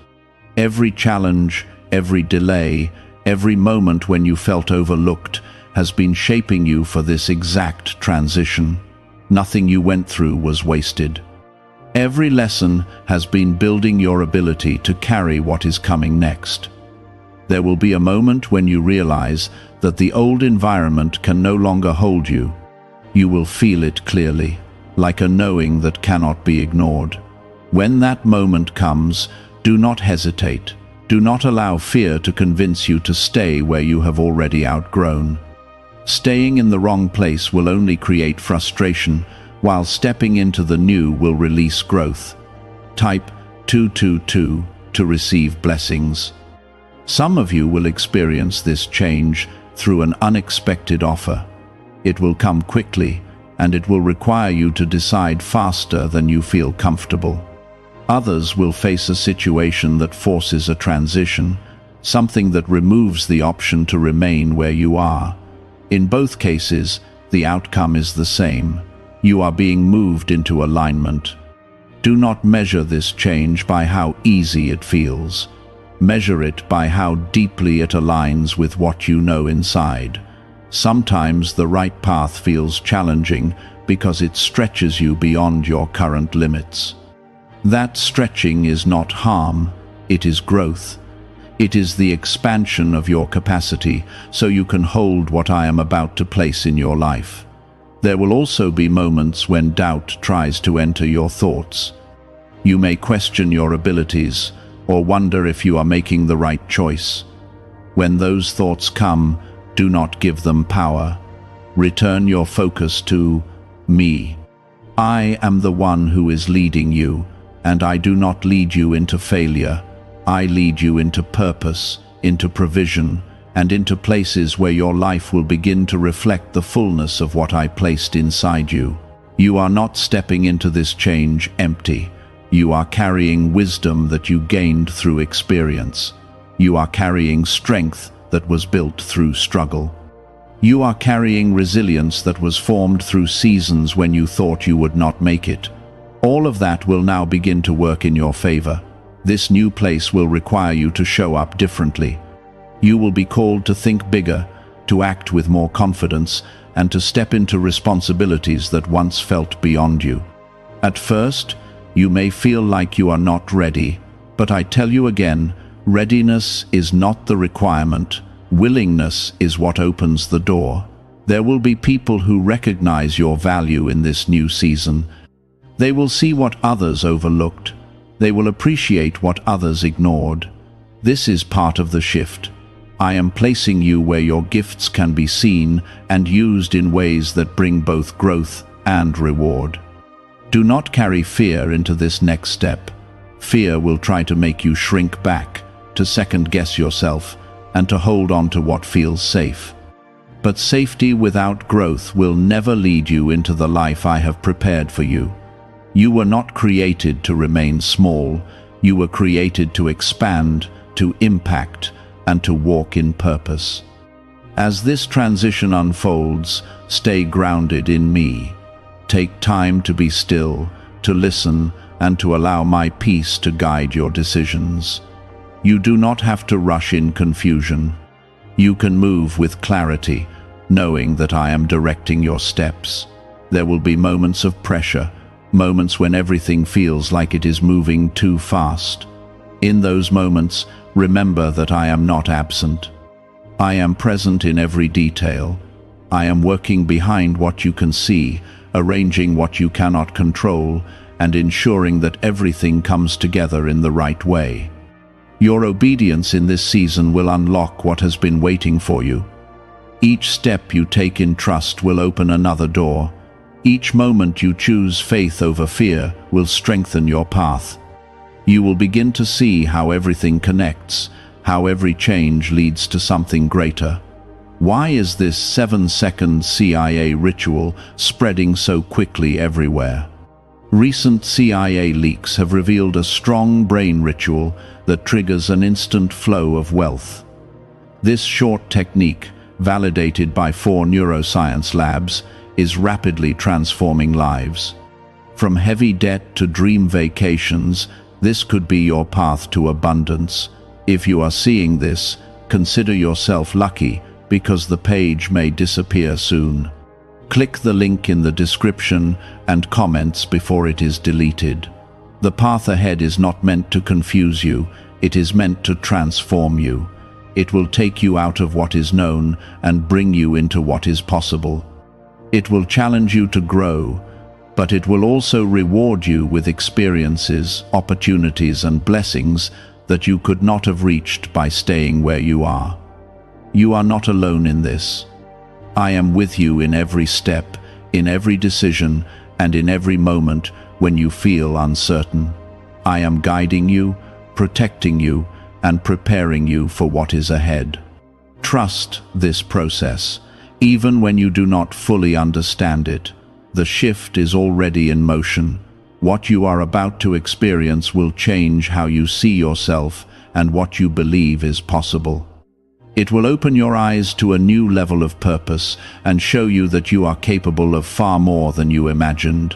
Every challenge, every delay, every moment when you felt overlooked has been shaping you for this exact transition. Nothing you went through was wasted. Every lesson has been building your ability to carry what is coming next. There will be a moment when you realize that the old environment can no longer hold you. You will feel it clearly, like a knowing that cannot be ignored. When that moment comes, do not hesitate. Do not allow fear to convince you to stay where you have already outgrown. Staying in the wrong place will only create frustration, while stepping into the new will release growth. Type 222 to receive blessings. Some of you will experience this change through an unexpected offer. It will come quickly, and it will require you to decide faster than you feel comfortable. Others will face a situation that forces a transition, something that removes the option to remain where you are. In both cases, the outcome is the same. You are being moved into alignment. Do not measure this change by how easy it feels. Measure it by how deeply it aligns with what you know inside. Sometimes the right path feels challenging because it stretches you beyond your current limits. That stretching is not harm, it is growth. It is the expansion of your capacity, so you can hold what I am about to place in your life. There will also be moments when doubt tries to enter your thoughts. You may question your abilities, or wonder if you are making the right choice. When those thoughts come, do not give them power. Return your focus to me. I am the one who is leading you, and I do not lead you into failure. I lead you into purpose, into provision, and into places where your life will begin to reflect the fullness of what I placed inside you. You are not stepping into this change empty. You are carrying wisdom that you gained through experience. You are carrying strength that was built through struggle. You are carrying resilience that was formed through seasons when you thought you would not make it. All of that will now begin to work in your favor. This new place will require you to show up differently. You will be called to think bigger, to act with more confidence, and to step into responsibilities that once felt beyond you. At first, you may feel like you are not ready, but I tell you again, readiness is not the requirement. Willingness is what opens the door. There will be people who recognize your value in this new season. They will see what others overlooked. They will appreciate what others ignored. This is part of the shift. I am placing you where your gifts can be seen and used in ways that bring both growth and reward. Do not carry fear into this next step. Fear will try to make you shrink back, to second-guess yourself, and to hold on to what feels safe. But safety without growth will never lead you into the life I have prepared for you. You were not created to remain small. You were created to expand, to impact, and to walk in purpose. As this transition unfolds, stay grounded in me. Take time to be still, to listen, and to allow my peace to guide your decisions. You do not have to rush in confusion. You can move with clarity, knowing that I am directing your steps. There will be moments of pressure, moments when everything feels like it is moving too fast. In those moments, remember that I am not absent. I am present in every detail. I am working behind what you can see, arranging what you cannot control, and ensuring that everything comes together in the right way. Your obedience in this season will unlock what has been waiting for you. Each step you take in trust will open another door. Each moment you choose faith over fear will strengthen your path. You will begin to see how everything connects, how every change leads to something greater. Why is this 7-second CIA ritual spreading so quickly everywhere? Recent CIA leaks have revealed a strong brain ritual that triggers an instant flow of wealth. This short technique, validated by 4 neuroscience labs, is rapidly transforming lives. From heavy debt to dream vacations, this could be your path to abundance. If you are seeing this, consider yourself lucky, because the page may disappear soon. Click the link in the description and comments before it is deleted. The path ahead is not meant to confuse you, it is meant to transform you. It will take you out of what is known and bring you into what is possible. It will challenge you to grow, but it will also reward you with experiences, opportunities, and blessings that you could not have reached by staying where you are. You are not alone in this. I am with you in every step, in every decision, and in every moment when you feel uncertain. I am guiding you, protecting you, and preparing you for what is ahead. Trust this process, even when you do not fully understand it. The shift is already in motion. What you are about to experience will change how you see yourself and what you believe is possible. It will open your eyes to a new level of purpose and show you that you are capable of far more than you imagined.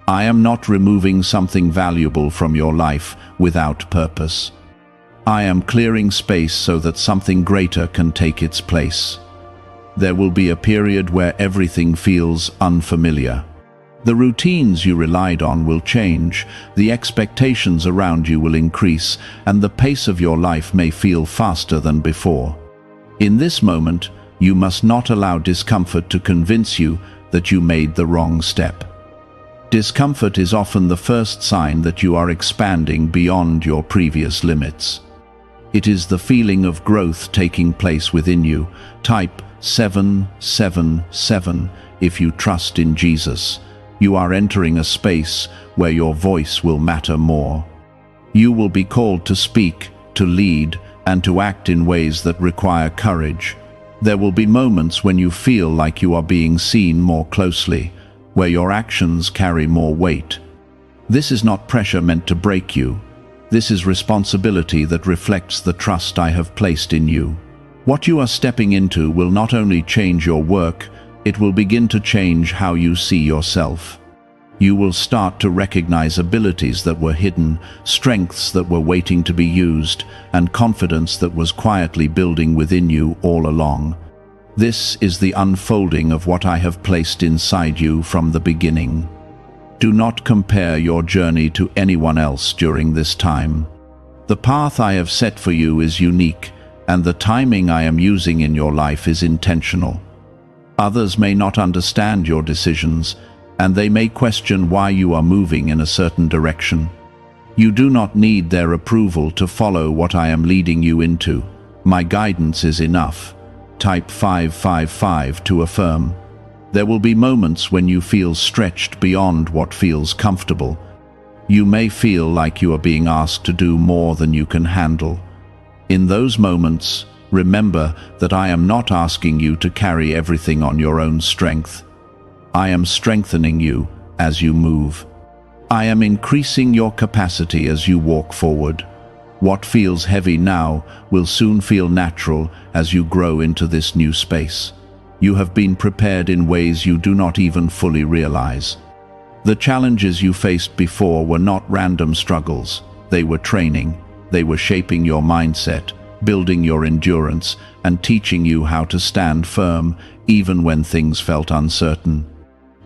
I am not removing something valuable from your life without purpose. I am clearing space so that something greater can take its place. There will be a period where everything feels unfamiliar. The routines you relied on will change, the expectations around you will increase, and the pace of your life may feel faster than before. In this moment, you must not allow discomfort to convince you that you made the wrong step. Discomfort is often the first sign that you are expanding beyond your previous limits. It is the feeling of growth taking place within you. Type 777 if you trust in Jesus. You are entering a space where your voice will matter more. You will be called to speak, to lead, and to act in ways that require courage. There will be moments when you feel like you are being seen more closely, where your actions carry more weight. This is not pressure meant to break you. This is responsibility that reflects the trust I have placed in you. What you are stepping into will not only change your work, it will begin to change how you see yourself. You will start to recognize abilities that were hidden, strengths that were waiting to be used, and confidence that was quietly building within you all along. This is the unfolding of what I have placed inside you from the beginning. Do not compare your journey to anyone else during this time. The path I have set for you is unique, and the timing I am using in your life is intentional. Others may not understand your decisions, and they may question why you are moving in a certain direction. You do not need their approval to follow what I am leading you into. My guidance is enough. Type 555 to affirm. There will be moments when you feel stretched beyond what feels comfortable. You may feel like you are being asked to do more than you can handle. In those moments, remember that I am not asking you to carry everything on your own strength. I am strengthening you as you move. I am increasing your capacity as you walk forward. What feels heavy now will soon feel natural as you grow into this new space. You have been prepared in ways you do not even fully realize. The challenges you faced before were not random struggles. They were training. They were shaping your mindset, building your endurance, and teaching you how to stand firm even when things felt uncertain.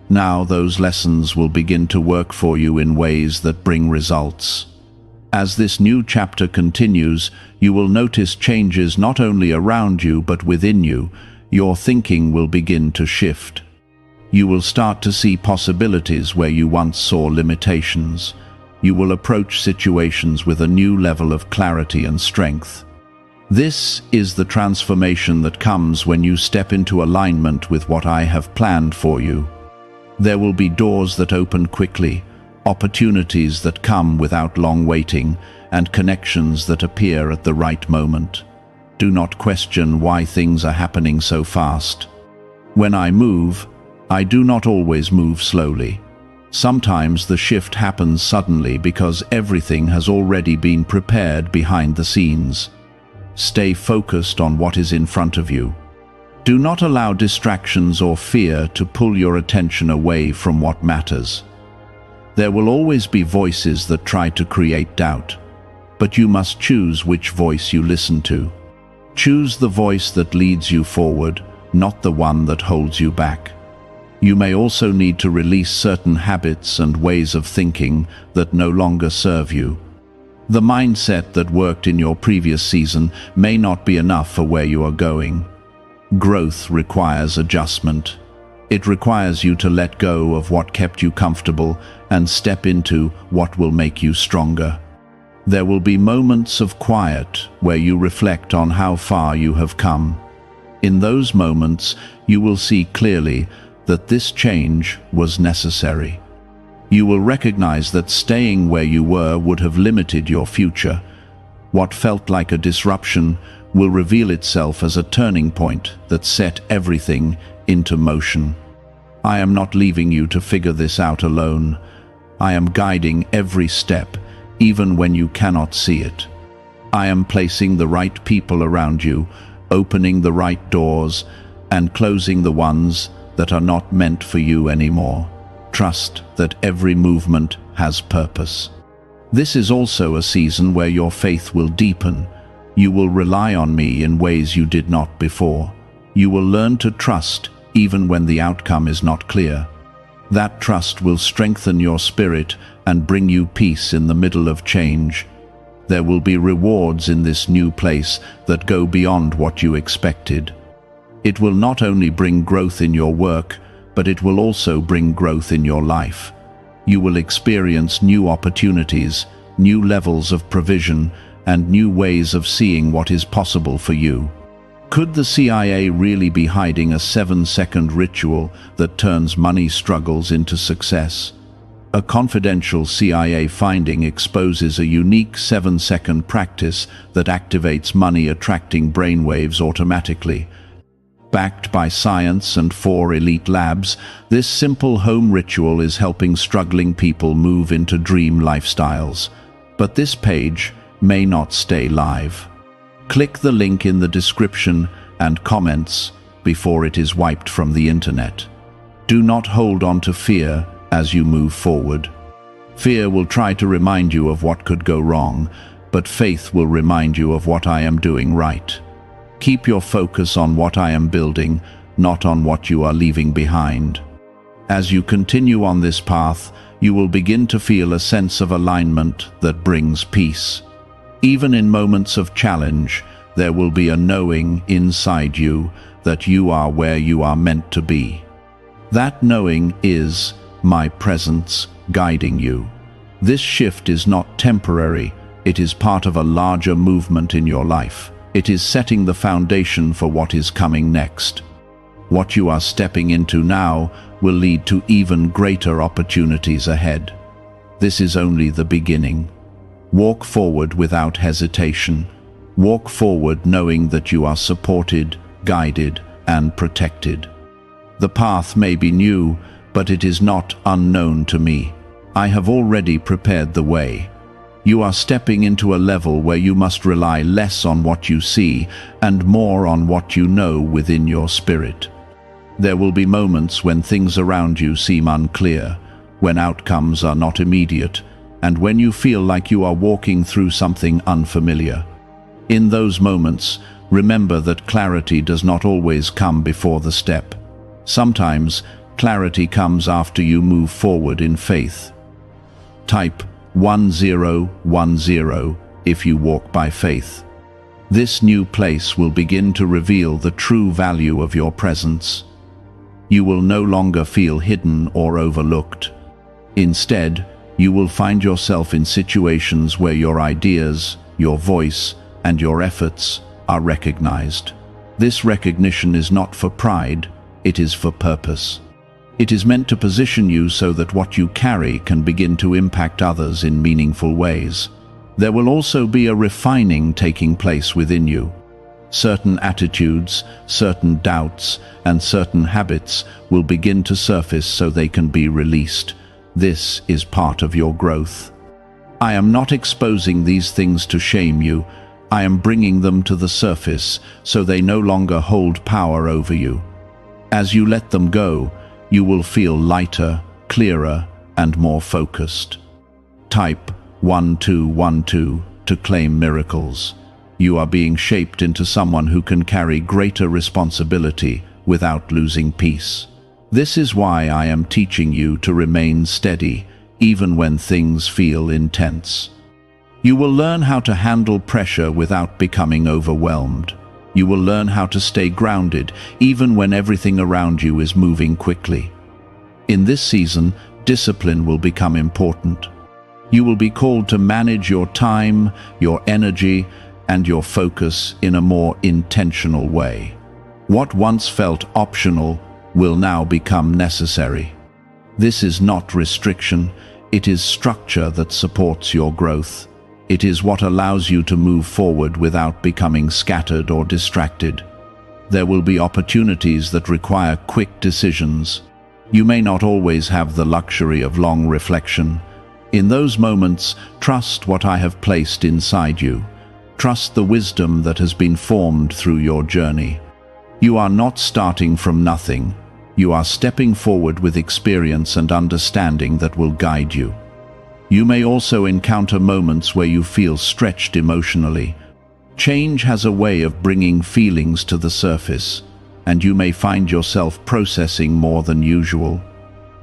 Now those lessons will begin to work for you in ways that bring results. As this new chapter continues, you will notice changes not only around you but within you. Your thinking will begin to shift. You will start to see possibilities where you once saw limitations. You will approach situations with a new level of clarity and strength. This is the transformation that comes when you step into alignment with what I have planned for you. There will be doors that open quickly, opportunities that come without long waiting, and connections that appear at the right moment. Do not question why things are happening so fast. When I move, I do not always move slowly. Sometimes the shift happens suddenly because everything has already been prepared behind the scenes. Stay focused on what is in front of you. Do not allow distractions or fear to pull your attention away from what matters. There will always be voices that try to create doubt, but you must choose which voice you listen to. Choose the voice that leads you forward, not the one that holds you back. You may also need to release certain habits and ways of thinking that no longer serve you. The mindset that worked in your previous season may not be enough for where you are going. Growth requires adjustment. It requires you to let go of what kept you comfortable and step into what will make you stronger. There will be moments of quiet where you reflect on how far you have come. In those moments, you will see clearly that this change was necessary. You will recognize that staying where you were would have limited your future. What felt like a disruption will reveal itself as a turning point that set everything into motion. I am not leaving you to figure this out alone. I am guiding every step, even when you cannot see it. I am placing the right people around you, opening the right doors, and closing the ones that are not meant for you anymore. Trust that every movement has purpose. This is also a season where your faith will deepen. You will rely on me in ways you did not before. You will learn to trust even when the outcome is not clear. That trust will strengthen your spirit and bring you peace in the middle of change. There will be rewards in this new place that go beyond what you expected. It will not only bring growth in your work, but it will also bring growth in your life. You will experience new opportunities, new levels of provision, and new ways of seeing what is possible for you. Could the CIA really be hiding a 7-second ritual that turns money struggles into success? A confidential CIA finding exposes a unique 7-second practice that activates money-attracting brainwaves automatically. Backed by science and 4 elite labs, this simple home ritual is helping struggling people move into dream lifestyles. But this page may not stay live. Click the link in the description and comments before it is wiped from the internet. Do not hold on to fear as you move forward. Fear will try to remind you of what could go wrong, but faith will remind you of what I am doing right. Keep your focus on what I am building, not on what you are leaving behind. As you continue on this path, you will begin to feel a sense of alignment that brings peace. Even in moments of challenge, there will be a knowing inside you that you are where you are meant to be. That knowing is my presence guiding you. This shift is not temporary, it is part of a larger movement in your life. It is setting the foundation for what is coming next. What you are stepping into now will lead to even greater opportunities ahead. This is only the beginning. Walk forward without hesitation. Walk forward knowing that you are supported, guided, and protected. The path may be new, but it is not unknown to me. I have already prepared the way. You are stepping into a level where you must rely less on what you see and more on what you know within your spirit. There will be moments when things around you seem unclear, when outcomes are not immediate, and when you feel like you are walking through something unfamiliar. In those moments, remember that clarity does not always come before the step. Sometimes, clarity comes after you move forward in faith. Type 1010 if you walk by faith. This new place will begin to reveal the true value of your presence. You will no longer feel hidden or overlooked. Instead, you will find yourself in situations where your ideas, your voice, and your efforts are recognized. This recognition is not for pride, it is for purpose. It is meant to position you so that what you carry can begin to impact others in meaningful ways. There will also be a refining taking place within you. Certain attitudes, certain doubts, and certain habits will begin to surface so they can be released. This is part of your growth. I am not exposing these things to shame you. I am bringing them to the surface so they no longer hold power over you. As you let them go, you will feel lighter, clearer, and more focused. Type 1212 to claim miracles. You are being shaped into someone who can carry greater responsibility without losing peace. This is why I am teaching you to remain steady, even when things feel intense. You will learn how to handle pressure without becoming overwhelmed. You will learn how to stay grounded, even when everything around you is moving quickly. In this season, discipline will become important. You will be called to manage your time, your energy, and your focus in a more intentional way. What once felt optional will now become necessary. This is not restriction, it is structure that supports your growth. It is what allows you to move forward without becoming scattered or distracted. There will be opportunities that require quick decisions. You may not always have the luxury of long reflection. In those moments, trust what I have placed inside you. Trust the wisdom that has been formed through your journey. You are not starting from nothing. You are stepping forward with experience and understanding that will guide you. You may also encounter moments where you feel stretched emotionally. Change has a way of bringing feelings to the surface, and you may find yourself processing more than usual.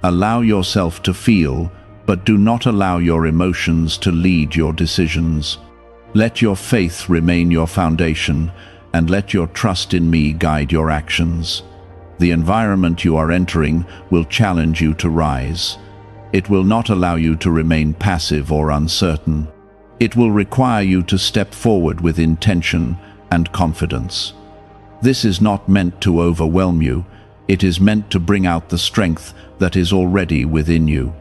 Allow yourself to feel, but do not allow your emotions to lead your decisions. Let your faith remain your foundation, and let your trust in me guide your actions. The environment you are entering will challenge you to rise. It will not allow you to remain passive or uncertain. It will require you to step forward with intention and confidence. This is not meant to overwhelm you. It is meant to bring out the strength that is already within you.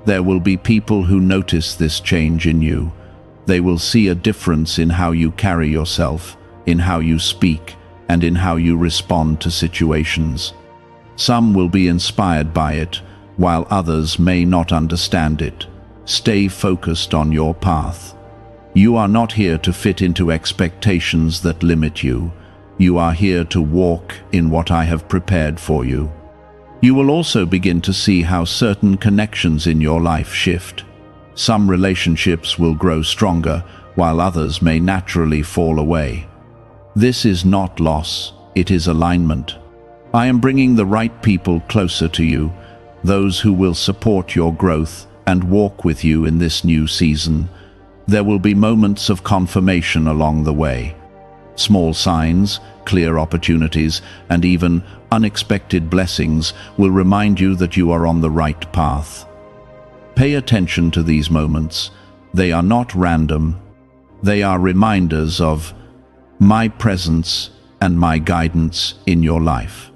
There will be people who notice this change in you. They will see a difference in how you carry yourself, in how you speak, and in how you respond to situations. Some will be inspired by it, while others may not understand it. Stay focused on your path. You are not here to fit into expectations that limit you. You are here to walk in what I have prepared for you. You will also begin to see how certain connections in your life shift. Some relationships will grow stronger, while others may naturally fall away. This is not loss, it is alignment. I am bringing the right people closer to you, those who will support your growth and walk with you in this new season. There will be moments of confirmation along the way. Small signs, clear opportunities, and even unexpected blessings will remind you that you are on the right path. Pay attention to these moments. They are not random. They are reminders of my presence and my guidance in your life.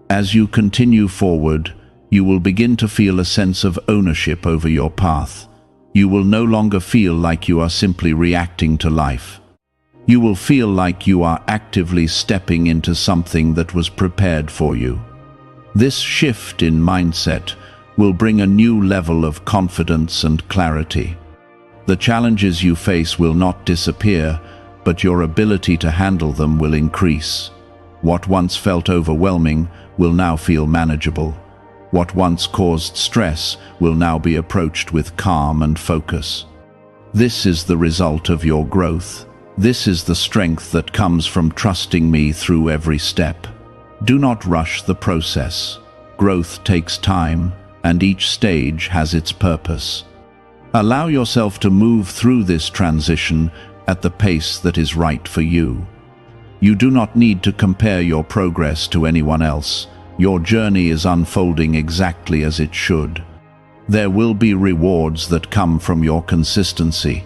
As you continue forward, you will begin to feel a sense of ownership over your path. You will no longer feel like you are simply reacting to life. You will feel like you are actively stepping into something that was prepared for you. This shift in mindset will bring a new level of confidence and clarity. The challenges you face will not disappear, but your ability to handle them will increase. What once felt overwhelming will now feel manageable. What once caused stress will now be approached with calm and focus. This is the result of your growth. This is the strength that comes from trusting me through every step. Do not rush the process. Growth takes time, and each stage has its purpose. Allow yourself to move through this transition at the pace that is right for you. You do not need to compare your progress to anyone else. Your journey is unfolding exactly as it should. There will be rewards that come from your consistency.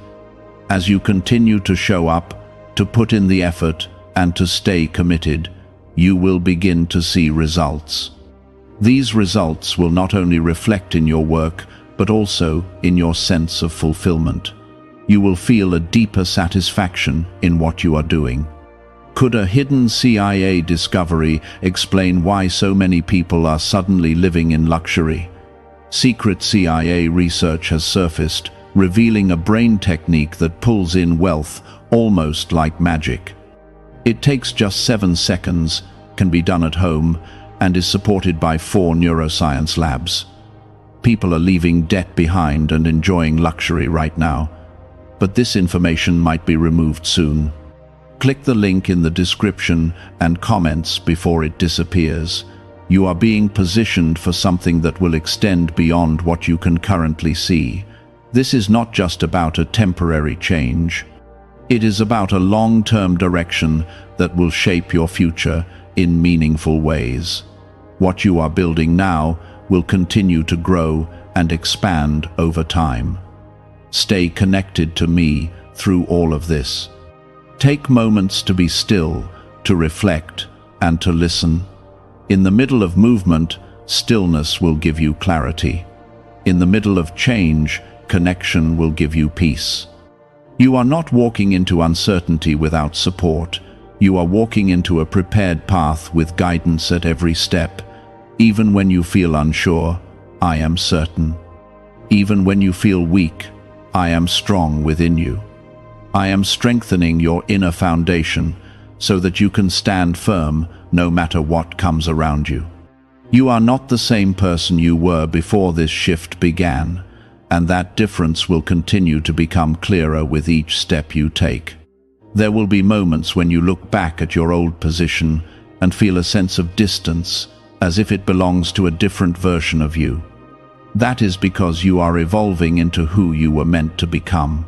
As you continue to show up, to put in the effort, and to stay committed, you will begin to see results. These results will not only reflect in your work, but also in your sense of fulfillment. You will feel a deeper satisfaction in what you are doing. Could a hidden CIA discovery explain why so many people are suddenly living in luxury? Secret CIA research has surfaced, revealing a brain technique that pulls in wealth almost like magic. It takes just 7 seconds, can be done at home, and is supported by 4 neuroscience labs. People are leaving debt behind and enjoying luxury right now, but this information might be removed soon. Click the link in the description and comments before it disappears. You are being positioned for something that will extend beyond what you can currently see. This is not just about a temporary change. It is about a long-term direction that will shape your future in meaningful ways. What you are building now will continue to grow and expand over time. Stay connected to me through all of this. Take moments to be still, to reflect, and to listen. In the middle of movement, stillness will give you clarity. In the middle of change, connection will give you peace. You are not walking into uncertainty without support. You are walking into a prepared path with guidance at every step. Even when you feel unsure, I am certain. Even when you feel weak, I am strong within you. I am strengthening your inner foundation so that you can stand firm no matter what comes around you. You are not the same person you were before this shift began, and that difference will continue to become clearer with each step you take. There will be moments when you look back at your old position and feel a sense of distance, as if it belongs to a different version of you. That is because you are evolving into who you were meant to become.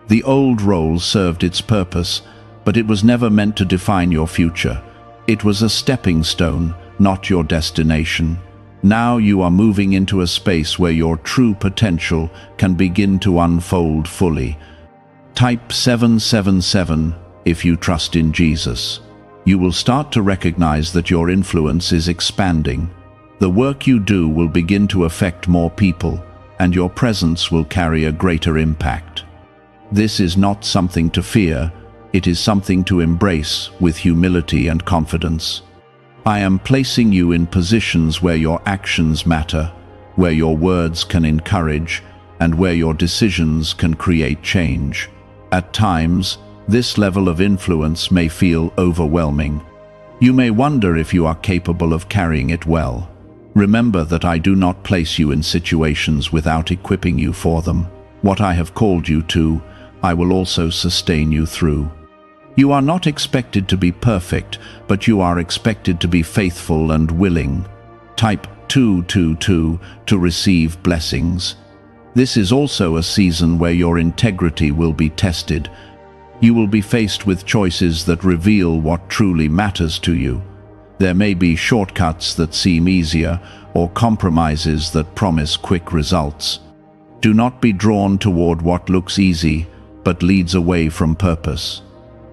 The old role served its purpose, but it was never meant to define your future. It was a stepping stone, not your destination. Now you are moving into a space where your true potential can begin to unfold fully. Type 777 if you trust in Jesus. You will start to recognize that your influence is expanding. The work you do will begin to affect more people, and your presence will carry a greater impact. This is not something to fear, it is something to embrace with humility and confidence. I am placing you in positions where your actions matter, where your words can encourage, and where your decisions can create change. At times, this level of influence may feel overwhelming. You may wonder if you are capable of carrying it well. Remember that I do not place you in situations without equipping you for them. What I have called you to, I will also sustain you through. You are not expected to be perfect, but you are expected to be faithful and willing. Type 222 to receive blessings. This is also a season where your integrity will be tested. You will be faced with choices that reveal what truly matters to you. There may be shortcuts that seem easier, or compromises that promise quick results. Do not be drawn toward what looks easy, but leads away from purpose.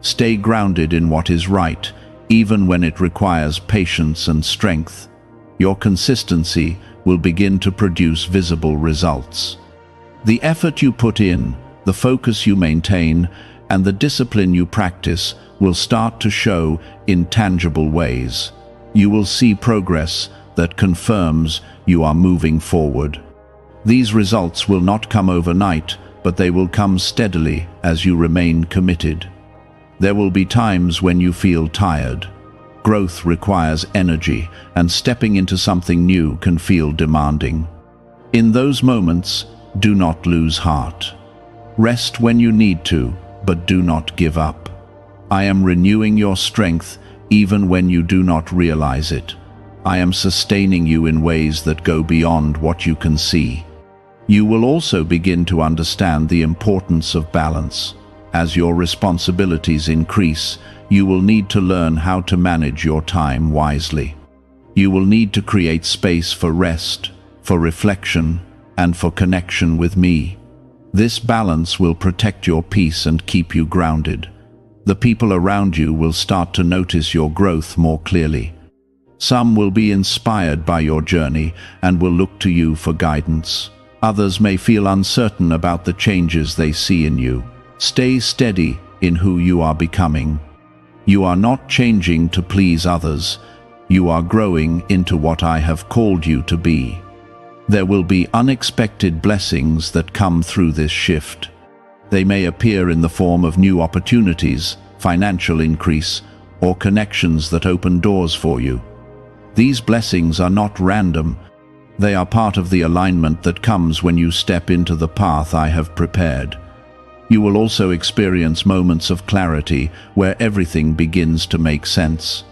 Stay grounded in what is right, even when it requires patience and strength. Your consistency will begin to produce visible results. The effort you put in, the focus you maintain, and the discipline you practice will start to show in tangible ways. You will see progress that confirms you are moving forward. These results will not come overnight, but they will come steadily as you remain committed. There will be times when you feel tired. Growth requires energy, and stepping into something new can feel demanding. In those moments, do not lose heart. Rest when you need to, but do not give up. I am renewing your strength even when you do not realize it. I am sustaining you in ways that go beyond what you can see. You will also begin to understand the importance of balance. As your responsibilities increase, you will need to learn how to manage your time wisely. You will need to create space for rest, for reflection, and for connection with me. This balance will protect your peace and keep you grounded. The people around you will start to notice your growth more clearly. Some will be inspired by your journey and will look to you for guidance. Others may feel uncertain about the changes they see in you. Stay steady in who you are becoming. You are not changing to please others. You are growing into what I have called you to be. There will be unexpected blessings that come through this shift. They may appear in the form of new opportunities, financial increase, or connections that open doors for you. These blessings are not random. They are part of the alignment that comes when you step into the path I have prepared. You will also experience moments of clarity where everything begins to make sense.